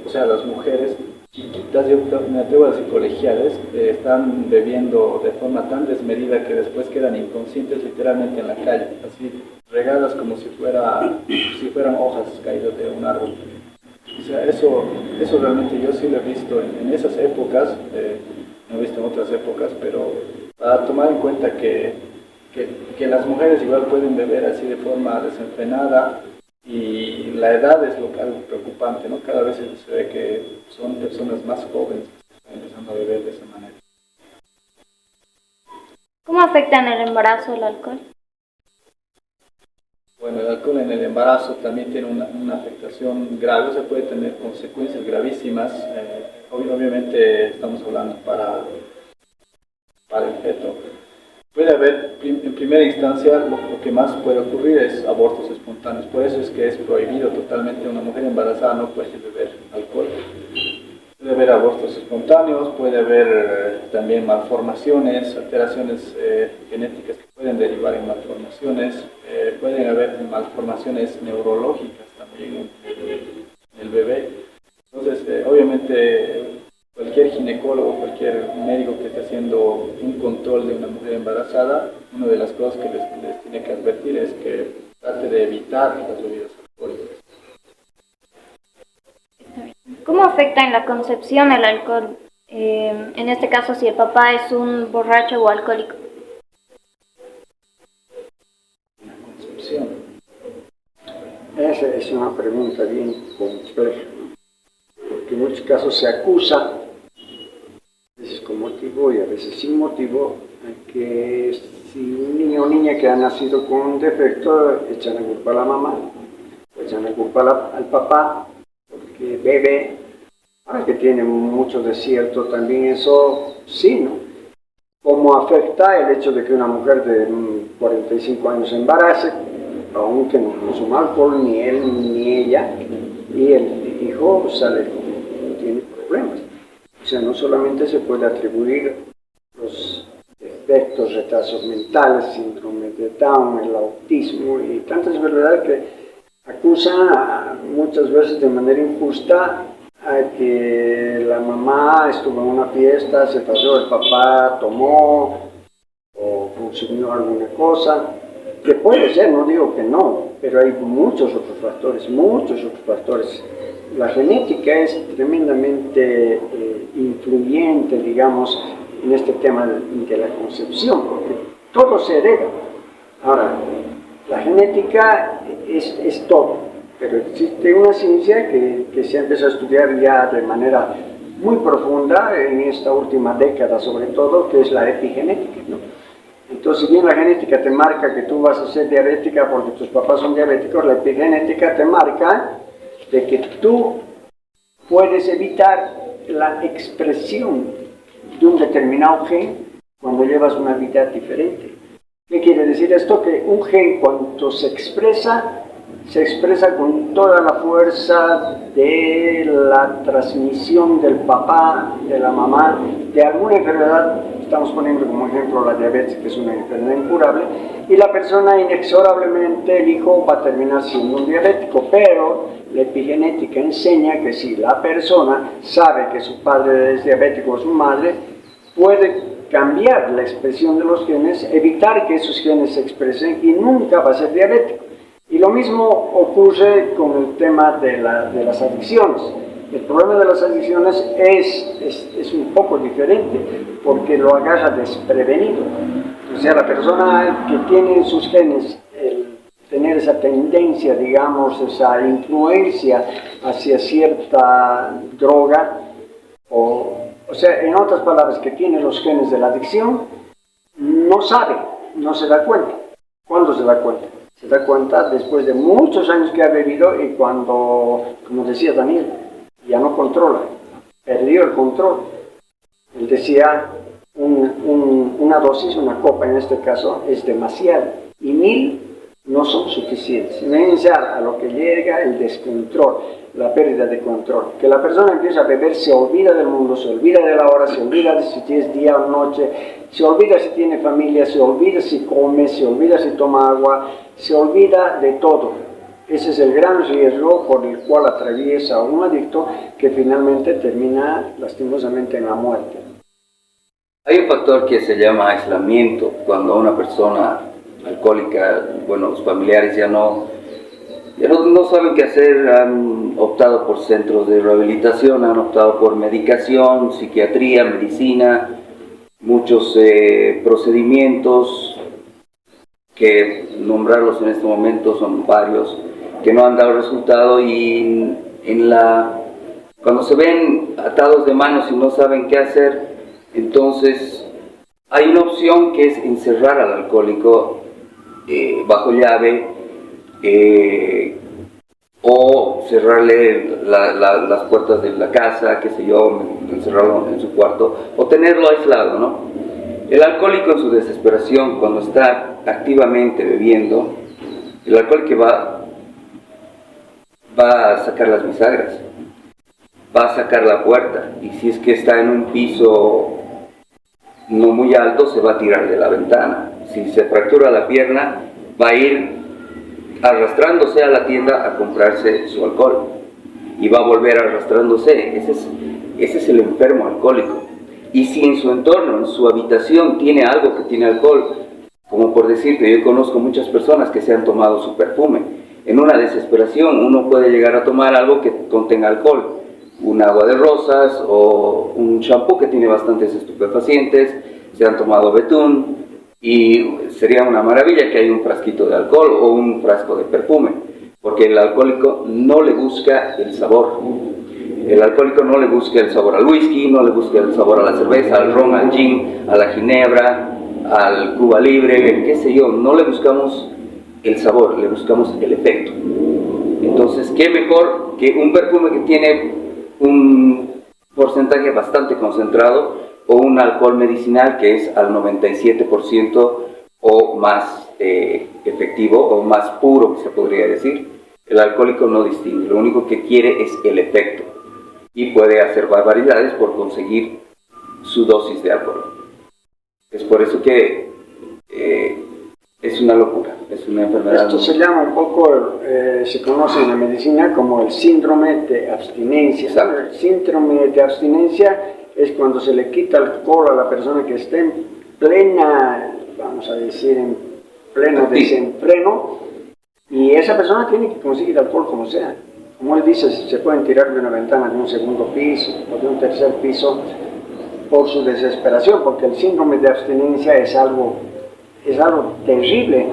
o sea, las mujeres chiquitas, yo me atrevo a decir colegiales, están bebiendo de forma tan desmedida que después quedan inconscientes literalmente en la calle, así regadas como si fueran hojas caídas de un árbol. O sea, eso realmente yo sí lo he visto en esas épocas, no he visto en otras épocas, pero para tomar en cuenta que las mujeres igual pueden beber así de forma desenfrenada, y la edad es algo preocupante, ¿no? Cada vez se ve que son personas más jóvenes que están empezando a beber de esa manera. ¿Cómo afecta en el embarazo el alcohol? Bueno, el alcohol en el embarazo también tiene una afectación grave, o sea, puede tener consecuencias gravísimas. Obviamente estamos hablando para el feto. Puede haber, en primera instancia, lo que más puede ocurrir es abortos espontáneos. Por eso es que es prohibido totalmente. Una mujer embarazada no puede beber alcohol. Puede haber abortos espontáneos, puede haber también malformaciones, alteraciones genéticas que pueden derivar en malformaciones. Pueden haber malformaciones neurológicas también en el bebé. Entonces, obviamente, cualquier ginecólogo, cualquier médico que esté haciendo un control de una mujer embarazada, una de las cosas que les tiene que advertir es que trate de evitar las bebidas alcohólicas. ¿Cómo afecta en la concepción el alcohol? En este caso, si el papá es un borracho o alcohólico. La concepción. Esa es una pregunta bien compleja, porque en muchos casos se acusa, a veces con motivo y a veces sin motivo, a que si un niño o niña que ha nacido con un defecto echan la culpa a la mamá, echan la culpa al papá, porque bebe. Ahora que tiene mucho desierto también eso, sí, ¿no? ¿Cómo afecta el hecho de que una mujer de 45 años se embarace, aunque no consuma alcohol, ni él ni ella, y el hijo sale tiene problemas? O sea, no solamente se puede atribuir los defectos, retrasos mentales, síndrome de Down, el autismo y tantas verdades que acusan muchas veces de manera injusta a que la mamá estuvo en una fiesta, se pasó, el papá tomó o consumió alguna cosa, que puede ser, no digo que no, pero hay muchos otros factores. La genética es tremendamente influyente, digamos, en este tema de la concepción, porque todo se hereda. Ahora, la genética es todo. Pero existe una ciencia que se ha empezado a estudiar ya de manera muy profunda en esta última década sobre todo, que es la epigenética, ¿no? Entonces, si bien la genética te marca que tú vas a ser diabética porque tus papás son diabéticos, la epigenética te marca de que tú puedes evitar la expresión de un determinado gen cuando llevas una vida diferente. ¿Qué quiere decir esto? Que un gen cuando se expresa con toda la fuerza de la transmisión del papá, de la mamá, de alguna enfermedad. Estamos poniendo como ejemplo la diabetes, que es una enfermedad incurable, y la persona inexorablemente, el hijo va a terminar siendo un diabético, pero la epigenética enseña que si la persona sabe que su padre es diabético o su madre, puede cambiar la expresión de los genes, evitar que esos genes se expresen y nunca va a ser diabético. Y lo mismo ocurre con el tema de las adicciones. El problema de las adicciones es un poco diferente, porque lo agarra desprevenido. O sea, la persona que tiene en sus genes el tener esa tendencia, digamos, esa influencia hacia cierta droga, o sea, en otras palabras, que tiene los genes de la adicción, no sabe, no se da cuenta. ¿Cuándo se da cuenta? Se da cuenta después de muchos años que ha bebido y cuando, como decía Daniel, ya no controla, perdió el control. Él decía, una dosis, una copa en este caso, es demasiado y 1000 no son suficientes. Imagínense a lo que llega el descontrol, la pérdida de control. Que la persona empieza a beber, se olvida del mundo, se olvida de la hora, se olvida de si es día o noche, se olvida si tiene familia, se olvida si come, se olvida si toma agua, se olvida de todo. Ese es el gran riesgo por el cual atraviesa un adicto que finalmente termina lastimosamente en la muerte. Hay un factor que se llama aislamiento, cuando una persona alcohólica, bueno, los familiares ya no saben qué hacer, han optado por centros de rehabilitación, han optado por medicación, psiquiatría, medicina, muchos procedimientos que nombrarlos en este momento son varios que no han dado resultado, y cuando se ven atados de manos y no saben qué hacer, entonces hay una opción que es encerrar al alcohólico bajo llave, o cerrarle las puertas de la casa, qué sé yo, encerrarlo en su cuarto, o tenerlo aislado, ¿no? El alcohólico en su desesperación, cuando está activamente bebiendo, el alcohólico va a sacar las bisagras, va a sacar la puerta, y si es que está en un piso no muy alto, se va a tirar de la ventana. Si se fractura la pierna, va a ir arrastrándose a la tienda a comprarse su alcohol, y va a volver arrastrándose. Ese es el enfermo alcohólico. Y si en su entorno, en su habitación, tiene algo que tiene alcohol, como por decirte, yo conozco muchas personas que se han tomado su perfume. En una desesperación uno puede llegar a tomar algo que contenga alcohol, un agua de rosas o un champú que tiene bastantes estupefacientes, se han tomado betún, y sería una maravilla que haya un frasquito de alcohol o un frasco de perfume, porque el alcohólico no le busca el sabor. El alcohólico no le busca el sabor al whisky, no le busca el sabor a la cerveza, al ron, al gin, a la ginebra, al Cuba Libre, qué sé yo. No le buscamos el sabor, le buscamos el efecto. Entonces, ¿qué mejor que un perfume que tiene un porcentaje bastante concentrado, o un alcohol medicinal que es al 97% o más efectivo, o más puro, se podría decir? El alcohólico no distingue, lo único que quiere es el efecto, y puede hacer barbaridades por conseguir su dosis de alcohol. Es por eso que es una locura, es una enfermedad. Esto se llama un poco, se conoce en la medicina como el síndrome de abstinencia. Exacto. El síndrome de abstinencia es cuando se le quita alcohol a la persona que esté en plena, vamos a decir, en pleno desenfreno, y esa persona tiene que conseguir alcohol como sea. Como él dice, se pueden tirar de una ventana de un segundo piso o de un tercer piso por su desesperación, porque el síndrome de abstinencia es algo terrible.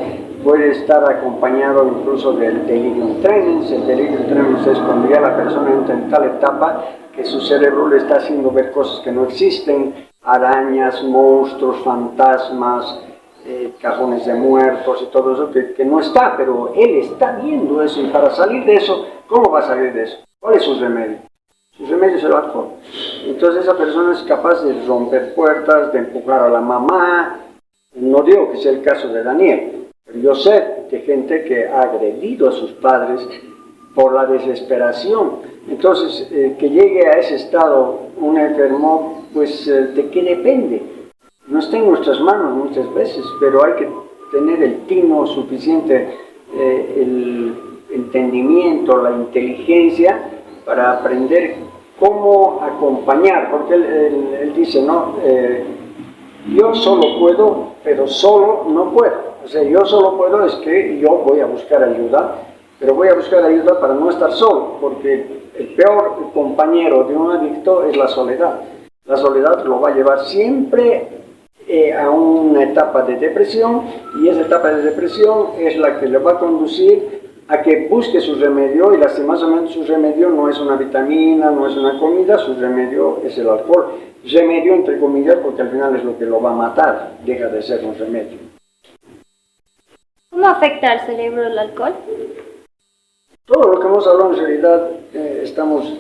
Puede estar acompañado incluso del delirium tremens. El delirium tremens es cuando ya la persona entra en tal etapa que su cerebro le está haciendo ver cosas que no existen, arañas, monstruos, fantasmas, cajones de muertos y todo eso que no está, pero él está viendo eso, y para salir de eso, ¿cómo va a salir de eso? ¿Cuál es su remedio? Su remedio es el alcohol. Entonces esa persona es capaz de romper puertas, de empujar a la mamá. No digo que sea el caso de Daniel, pero yo sé de gente que ha agredido a sus padres por la desesperación. Entonces, que llegue a ese estado un enfermo, pues ¿de qué depende? No está en nuestras manos muchas veces, pero hay que tener el tino suficiente, el entendimiento, la inteligencia para aprender cómo acompañar, porque él dice, no, yo solo puedo, pero solo no puedo. O sea, yo solo puedo es que yo voy a buscar ayuda, pero voy a buscar ayuda para no estar solo, porque el peor compañero de un adicto es la soledad. La soledad lo va a llevar siempre a una etapa de depresión, y esa etapa de depresión es la que le va a conducir a que busque su remedio, y lastimosamente su remedio no es una vitamina, no es una comida, su remedio es el alcohol. Remedio entre comillas, porque al final es lo que lo va a matar, deja de ser un remedio. ¿Cómo afecta al cerebro el alcohol? Todo lo que hemos hablado en realidad estamos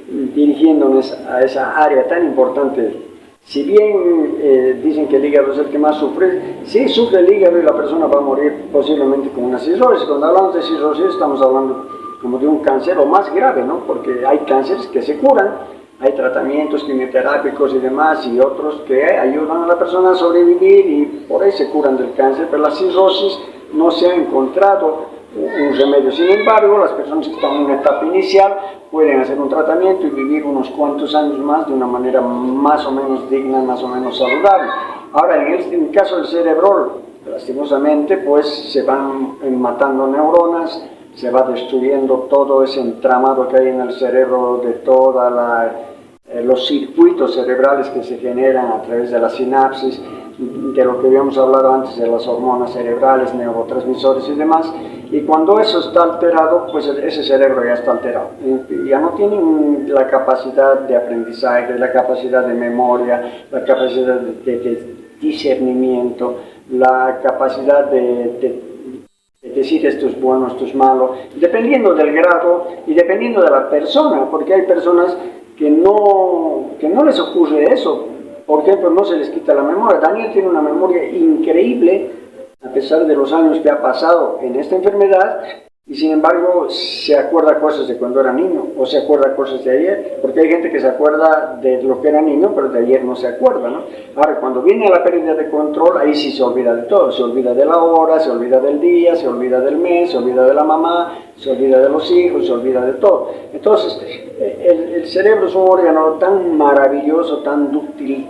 dirigiéndonos a esa área tan importante. Si bien dicen que el hígado es el que más sufre, sí sufre el hígado y la persona va a morir posiblemente con una cirrosis. Cuando hablamos de cirrosis estamos hablando como de un cáncer o más grave, ¿no? Porque hay cánceres que se curan, hay tratamientos quimioterápicos y demás, y otros que ayudan a la persona a sobrevivir y por ahí se curan del cáncer, pero la cirrosis no se ha encontrado un remedio. Sin embargo, las personas que están en una etapa inicial pueden hacer un tratamiento y vivir unos cuantos años más de una manera más o menos digna, más o menos saludable. Ahora, en el caso del cerebro, lastimosamente, pues se van matando neuronas, se va destruyendo todo ese entramado que hay en el cerebro de todos los circuitos cerebrales que se generan a través de la sinapsis, de lo que habíamos hablado antes de las hormonas cerebrales, neurotransmisores y demás. Y cuando eso está alterado, pues ese cerebro ya está alterado. Ya no tienen la capacidad de aprendizaje, la capacidad de memoria, la capacidad de discernimiento, la capacidad de decir esto es bueno, esto es malo, dependiendo del grado y dependiendo de la persona, porque hay personas que no les ocurre eso. Por ejemplo, no se les quita la memoria. Daniel tiene una memoria increíble, a pesar de los años que ha pasado en esta enfermedad, y sin embargo se acuerda cosas de cuando era niño, o se acuerda cosas de ayer, porque hay gente que se acuerda de lo que era niño, pero de ayer no se acuerda, ¿no? Ahora, cuando viene la pérdida de control, ahí sí se olvida de todo, se olvida de la hora, se olvida del día, se olvida del mes, se olvida de la mamá, se olvida de los hijos, se olvida de todo. Entonces, el cerebro es un órgano tan maravilloso, tan dúctil,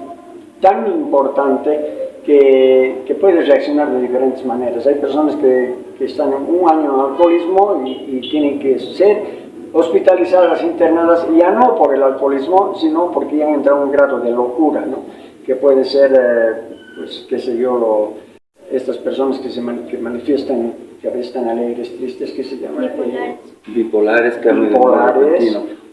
tan importante, que puede reaccionar de diferentes maneras. Hay personas que están en un año en alcoholismo y tienen que ser hospitalizadas, internadas, ya no por el alcoholismo, sino porque ya han entrado en un grado de locura, ¿no? Que puede ser, pues, qué sé yo, estas personas que manifiestan, que a veces están alegres, tristes, que se llaman bipolares,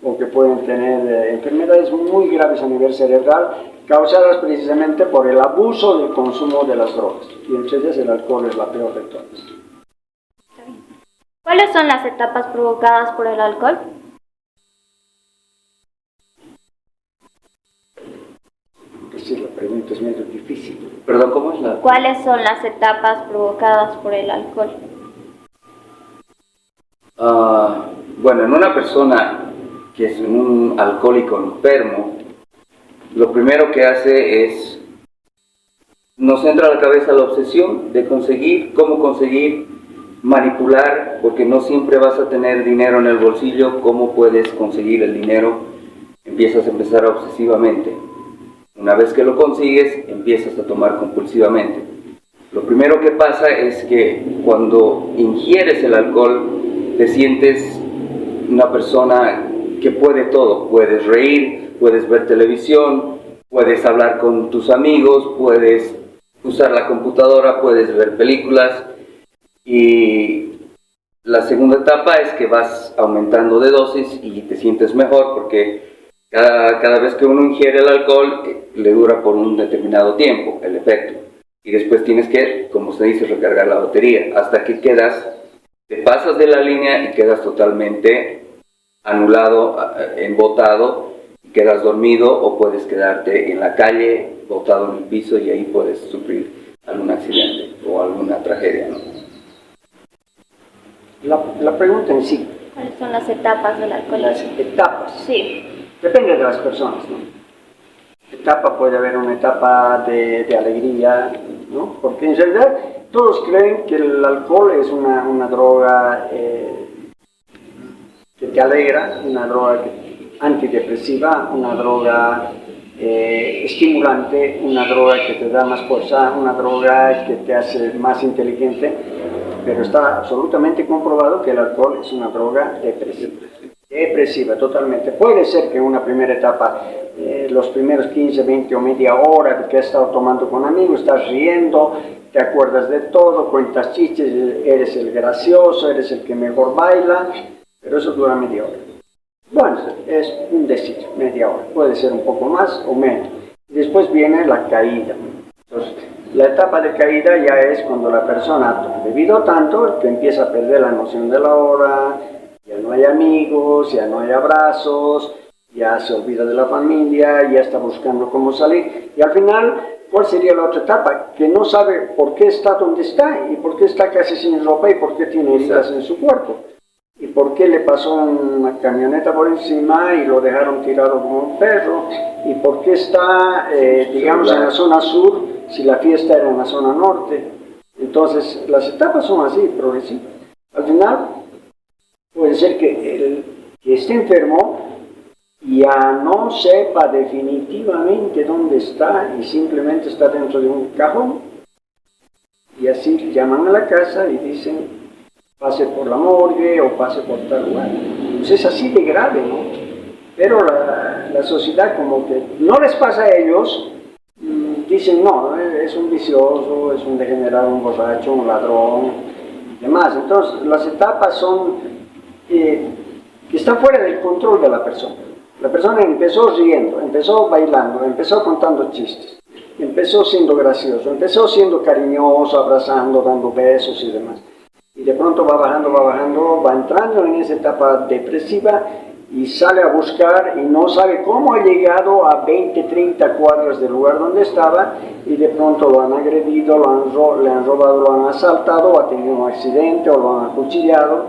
o que pueden tener enfermedades muy graves a nivel cerebral, causadas precisamente por el abuso del consumo de las drogas, y entre ellas el alcohol es la peor de todas. ¿Cuáles son las etapas provocadas por el alcohol? Sí, la pregunta es medio difícil. Perdón, ¿cómo es la...? ¿Cuáles son las etapas provocadas por el alcohol? Bueno, en una persona que es un alcohólico enfermo, lo primero que hace es, nos entra a la cabeza la obsesión de conseguir, cómo conseguir, manipular, porque no siempre vas a tener dinero en el bolsillo, cómo puedes conseguir el dinero, empiezas a empezar obsesivamente. Una vez que lo consigues, empiezas a tomar compulsivamente. Lo primero que pasa es que cuando ingieres el alcohol, te sientes una persona que puede todo. Puedes reír, puedes ver televisión, puedes hablar con tus amigos, puedes usar la computadora, puedes ver películas. Y la segunda etapa es que vas aumentando de dosis y te sientes mejor, porque cada vez que uno ingiere el alcohol, le dura por un determinado tiempo el efecto. Y después tienes que, como se dice, recargar la batería, hasta que te pasas de la línea y quedas totalmente anulado, embotado, quedas dormido o puedes quedarte en la calle, botado en el piso, y ahí puedes sufrir algún accidente o alguna tragedia, ¿no? La pregunta en sí. ¿Cuáles son las etapas del alcoholismo? Las etapas. Sí. Depende de las personas, ¿no? Etapa, puede haber una etapa de alegría, ¿no? Porque en realidad todos creen que el alcohol es una droga que te alegra, una droga antidepresiva, una droga estimulante, una droga que te da más fuerza, una droga que te hace más inteligente, pero está absolutamente comprobado que el alcohol es una droga depresiva, totalmente. Puede ser que en una primera etapa, los primeros 15, 20 o media hora que has estado tomando con amigos, estás riendo, te acuerdas de todo, cuentas chistes, eres el gracioso, eres el que mejor baila, pero eso dura media hora. Bueno, es un decir, media hora, puede ser un poco más o menos. Después viene la caída. Entonces, la etapa de caída ya es cuando la persona ha bebido tanto que empieza a perder la noción de la hora, ya no hay amigos, ya no hay abrazos, ya se olvida de la familia, ya está buscando cómo salir. Y al final, ¿cuál sería la otra etapa? Que no sabe por qué está donde está, y por qué está casi sin ropa, y por qué tiene heridas en su cuerpo. Y por qué le pasó una camioneta por encima y lo dejaron tirado como un perro, y por qué está, digamos, en la zona sur, si la fiesta era en la zona norte. Entonces, las etapas son así, progresivas. Al final, puede ser que el que esté enfermo ya no sepa definitivamente dónde está y simplemente está dentro de un cajón. Y así llaman a la casa y dicen, pase por la morgue o pase por tal lugar. Pues es así de grave, ¿no? Pero la sociedad como que no les pasa a ellos, dicen, no, es un vicioso, es un degenerado, un borracho, un ladrón, y demás. Entonces, las etapas son que están fuera del control de la persona. La persona empezó riendo, empezó bailando, empezó contando chistes, empezó siendo gracioso, empezó siendo cariñoso, abrazando, dando besos y demás. Y de pronto va bajando, va entrando en esa etapa depresiva y sale a buscar y no sabe cómo ha llegado a 20, 30 cuadras del lugar donde estaba y de pronto lo han agredido, le han robado, lo han asaltado, ha tenido un accidente o lo han acuchillado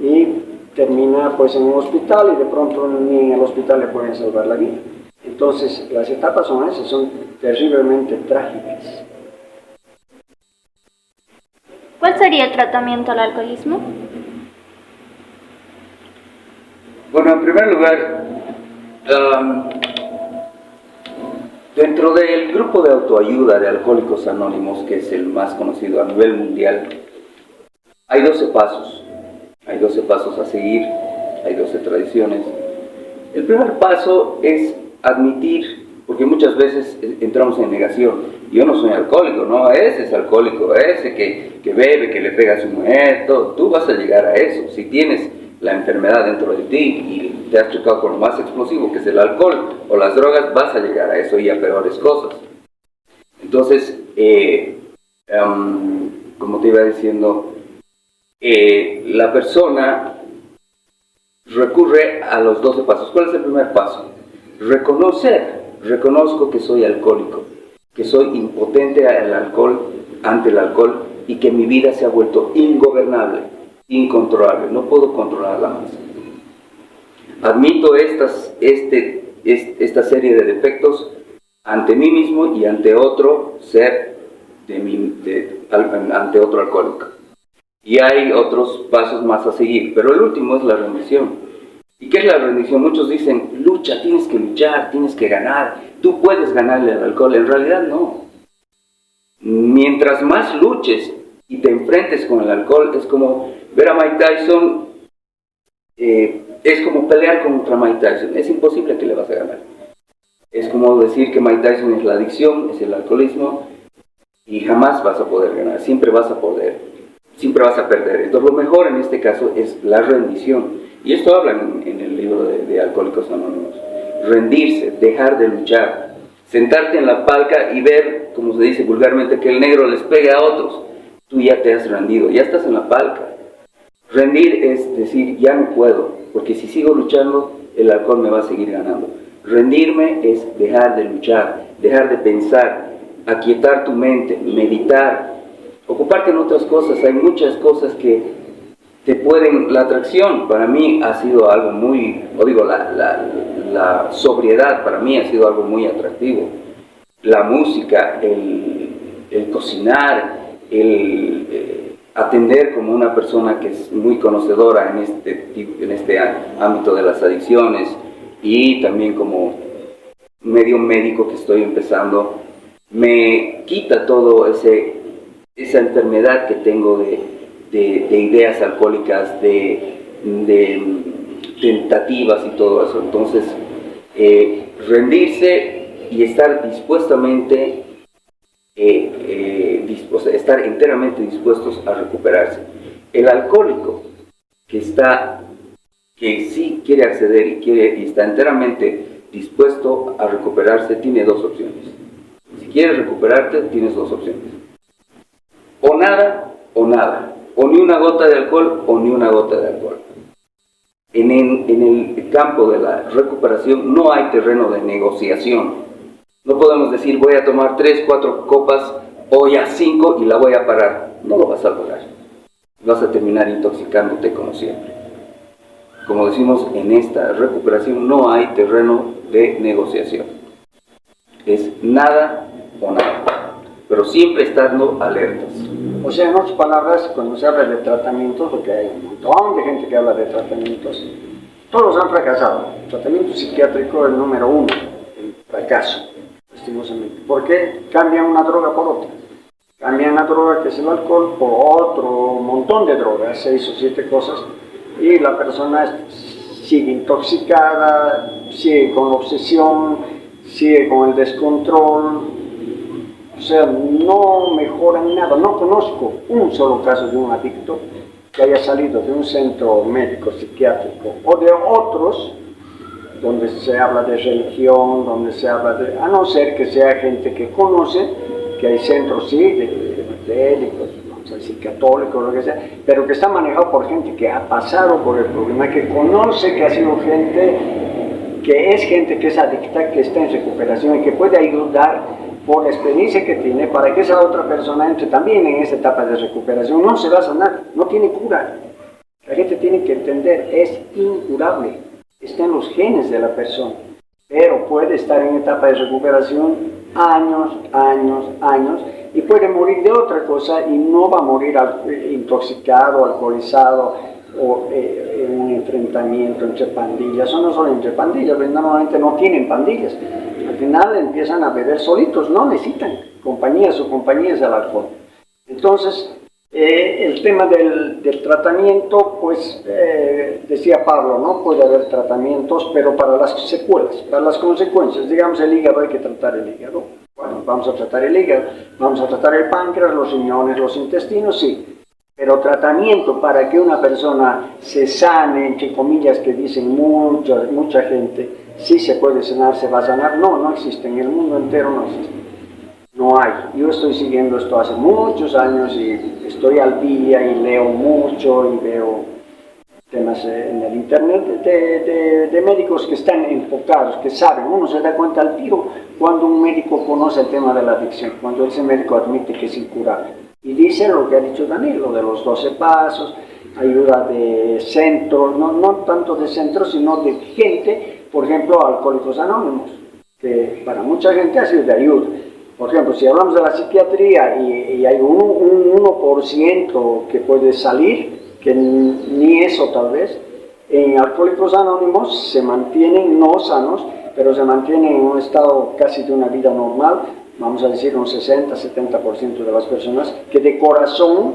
y termina pues en un hospital y de pronto ni en el hospital le pueden salvar la vida. Entonces las etapas son esas, son terriblemente trágicas. ¿Cuál sería el tratamiento al alcoholismo? Bueno, en primer lugar, dentro del grupo de autoayuda de Alcohólicos Anónimos, que es el más conocido a nivel mundial, hay 12 pasos. Hay 12 pasos a seguir, hay 12 tradiciones. El primer paso es admitir, porque muchas veces entramos en negación. Yo no soy alcohólico, no, ese es alcohólico, ese que bebe, que le pega a su mujer, todo. Tú vas a llegar a eso. Si tienes la enfermedad dentro de ti y te has chocado con lo más explosivo, que es el alcohol o las drogas, vas a llegar a eso y a peores cosas. Entonces, como te iba diciendo, la persona recurre a los 12 pasos. ¿Cuál es el primer paso? Reconozco que soy alcohólico, que soy impotente ante el alcohol y que mi vida se ha vuelto ingobernable, incontrolable, no puedo controlarla más. Admito esta serie de defectos ante mí mismo y ante otro ser, ante otro alcohólico. Y hay otros pasos más a seguir, pero el último es la rendición. ¿Y qué es la rendición? Muchos dicen, lucha, tienes que luchar, tienes que ganar, tú puedes ganarle al alcohol. En realidad no. Mientras más luches y te enfrentes con el alcohol, es como ver a Mike Tyson, es como pelear contra Mike Tyson, es imposible que le vas a ganar. Es como decir que Mike Tyson es la adicción, es el alcoholismo, y jamás vas a poder ganar, siempre vas a perder. Entonces lo mejor en este caso es la rendición. Y esto habla en el libro de Alcohólicos Anónimos. Rendirse, dejar de luchar, sentarte en la palca y ver, como se dice vulgarmente, que el negro les pegue a otros. Tú ya te has rendido, ya estás en la palca. Rendir es decir, ya no puedo, porque si sigo luchando, el alcohol me va a seguir ganando. Rendirme es dejar de luchar, dejar de pensar, aquietar tu mente, meditar, ocuparte en otras cosas. Hay muchas cosas que te pueden... La atracción para mí ha sido algo muy... la sobriedad para mí ha sido algo muy atractivo. La música, el cocinar, atender como una persona que es muy conocedora en este ámbito de las adicciones, y también como medio médico que estoy empezando, me quita todo esa enfermedad que tengo de ideas alcohólicas, de tentativas y todo eso. Entonces, rendirse y estar estar enteramente dispuestos a recuperarse. El alcohólico que sí quiere acceder y está enteramente dispuesto a recuperarse, tiene dos opciones. Si quieres recuperarte, tienes dos opciones: o nada, o ni una gota de alcohol, o ni una gota de alcohol. En el campo de la recuperación no hay terreno de negociación. No podemos decir, voy a tomar 3, 4 copas, o ya 5 y la voy a parar. No lo vas a lograr. Vas a terminar intoxicándote como siempre. Como decimos, en esta recuperación no hay terreno de negociación. Es nada o nada, pero siempre estando alertas. O sea, en otras palabras, cuando se habla de tratamientos, porque hay un montón de gente que habla de tratamientos, todos han fracasado. El tratamiento psiquiátrico es el número 1, el fracaso, lastimosamente. ¿Por qué cambian una droga por otra? cambian la droga que es el alcohol por otro montón de drogas, 6 o 7 cosas, y la persona sigue intoxicada, sigue con la obsesión, sigue con el descontrol, o sea, no mejoran nada. No conozco un solo caso de un adicto que haya salido de un centro médico psiquiátrico o de otros donde se habla de religión, donde se habla de, a no ser que sea gente que conoce, que hay centros, sí, de evangélicos, vamos a decir católicos, lo que sea, pero que está manejado por gente que ha pasado por el problema, que conoce, que ha sido gente, que es adicta, que está en recuperación y que puede ayudar por la experiencia que tiene para que esa otra persona entre también en esa etapa de recuperación. No se va a sanar, no tiene cura. La gente tiene que entender, es incurable. Está en los genes de la persona, pero puede estar en etapa de recuperación años, y puede morir de otra cosa y no va a morir intoxicado, alcoholizado o en un enfrentamiento entre pandillas, o no solo entre pandillas, pero normalmente no tienen pandillas. Al final empiezan a beber solitos, no necesitan compañías o compañías del alcohol. Entonces, el tema del tratamiento, pues decía Pablo, ¿no? Puede haber tratamientos, pero para las secuelas, para las consecuencias, digamos el hígado, hay que tratar el hígado. Bueno, vamos a tratar el hígado, vamos a tratar el páncreas, los riñones, los intestinos, sí. Pero tratamiento para que una persona se sane, entre comillas que dicen mucha gente, sí se puede sanar, se va a sanar, no existe, en el mundo entero no existe. No hay. Yo estoy siguiendo esto hace muchos años y estoy al día y leo mucho y veo temas en el internet de médicos que están enfocados, que saben. Uno se da cuenta al tiro cuando un médico conoce el tema de la adicción, cuando ese médico admite que es incurable. Y dice lo que ha dicho Daniel, lo de los 12 pasos, ayuda de centros, no tanto de centros, sino de gente, por ejemplo, Alcohólicos Anónimos, que para mucha gente ha sido de ayuda. Por ejemplo, si hablamos de la psiquiatría y hay un 1% que puede salir, que ni eso tal vez, en Alcohólicos Anónimos se mantienen no sanos, pero se mantienen en un estado casi de una vida normal, vamos a decir un 60-70% de las personas que de corazón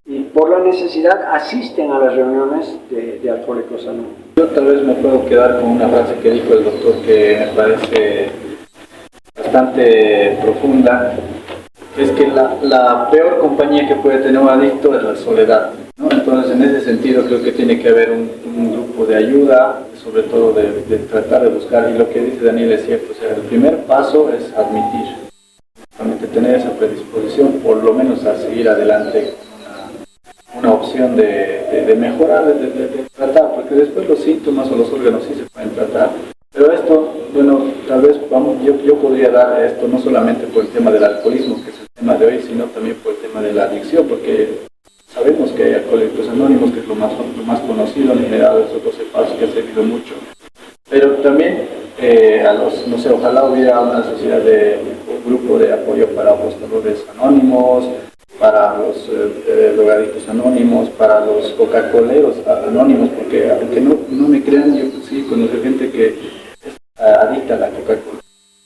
y por la necesidad asisten a las reuniones de Alcohólicos Anónimos. Yo tal vez me puedo quedar con una frase que dijo el doctor que me parece bastante profunda, es que la peor compañía que puede tener un adicto es la soledad, ¿no? Entonces, en ese sentido, creo que tiene que haber un grupo de ayuda, sobre todo de tratar de buscar, y lo que dice Daniel es cierto, o sea, el primer paso es admitir, realmente tener esa predisposición, por lo menos a seguir adelante, una opción de mejorar, de tratar, porque después los síntomas o los órganos sí se pueden tratar. Pero esto, bueno, tal vez yo podría dar esto no solamente por el tema del alcoholismo, que es el tema de hoy, sino también por el tema de la adicción, porque sabemos que hay Alcohólicos Anónimos, que es lo más conocido, han generado esos 12 pasos que ha servido mucho. Pero también, no sé, ojalá hubiera una sociedad un grupo de apoyo para apostadores anónimos, para los drogadictos anónimos, para los coca-coleros anónimos, porque aunque no me crean, yo sí conozco gente que adicta a la Coca-Cola,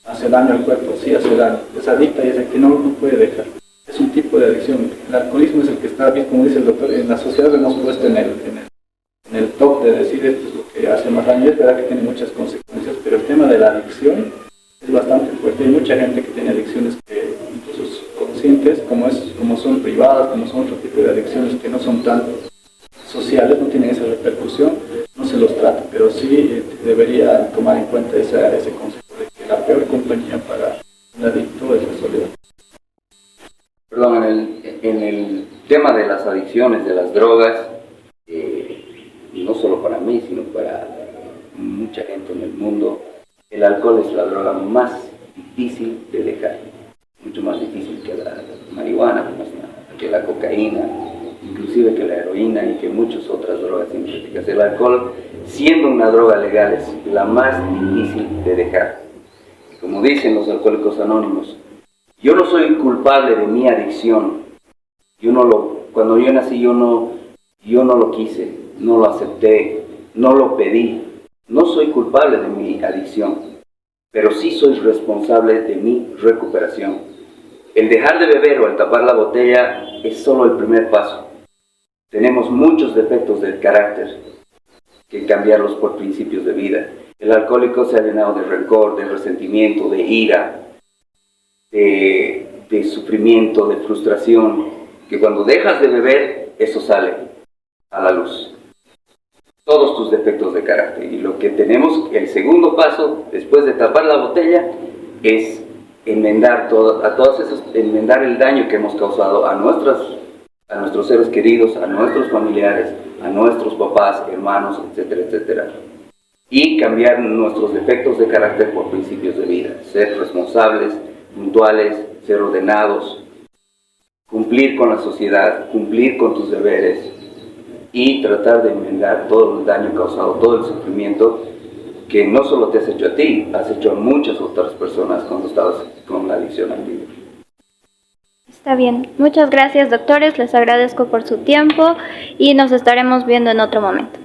hace daño al cuerpo, sí hace daño, es adicta y es el que no puede dejar, es un tipo de adicción. El alcoholismo es el que está bien, como dice el doctor, en la sociedad lo hemos puesto en el top de decir esto es lo que hace más daño, es verdad que tiene muchas consecuencias, pero el tema de la adicción es bastante fuerte. Hay mucha gente que tiene adicciones que incluso conscientes, como son privadas, como son otro tipo de adicciones que no son tan sociales, no tienen esa repercusión, no se los trata, pero sí debería tomar en cuenta ese concepto de que la peor compañía para un adicto es la soledad. Perdón, en el tema de las adicciones, de las drogas, no solo para mí, sino para mucha gente en el mundo, el alcohol es la droga más difícil de dejar, mucho más difícil que la marihuana, que la cocaína, inclusive que la heroína y que muchas otras drogas sintéticas. El alcohol, siendo una droga legal, es la más difícil de dejar. Como dicen los Alcohólicos Anónimos, yo no soy culpable de mi adicción. Cuando yo nací yo no lo quise, no lo acepté, no lo pedí. No soy culpable de mi adicción, pero sí soy responsable de mi recuperación. El dejar de beber o el tapar la botella es solo el primer paso. Tenemos muchos defectos del carácter que cambiarlos por principios de vida. El alcohólico se ha llenado de rencor, de resentimiento, de ira, de sufrimiento, de frustración, que cuando dejas de beber, eso sale a la luz. Todos tus defectos de carácter. Y lo que tenemos, el segundo paso, después de tapar la botella, es enmendar enmendar el daño que hemos causado a nuestros seres queridos, a nuestros familiares, a nuestros papás, hermanos, etcétera, etcétera. Y cambiar nuestros defectos de carácter por principios de vida. Ser responsables, puntuales, ser ordenados, cumplir con la sociedad, cumplir con tus deberes y tratar de enmendar todo el daño causado, todo el sufrimiento que no solo te has hecho a ti, has hecho a muchas otras personas cuando estabas con la adicción al vino. Está bien. Muchas gracias, doctores. Les agradezco por su tiempo y nos estaremos viendo en otro momento.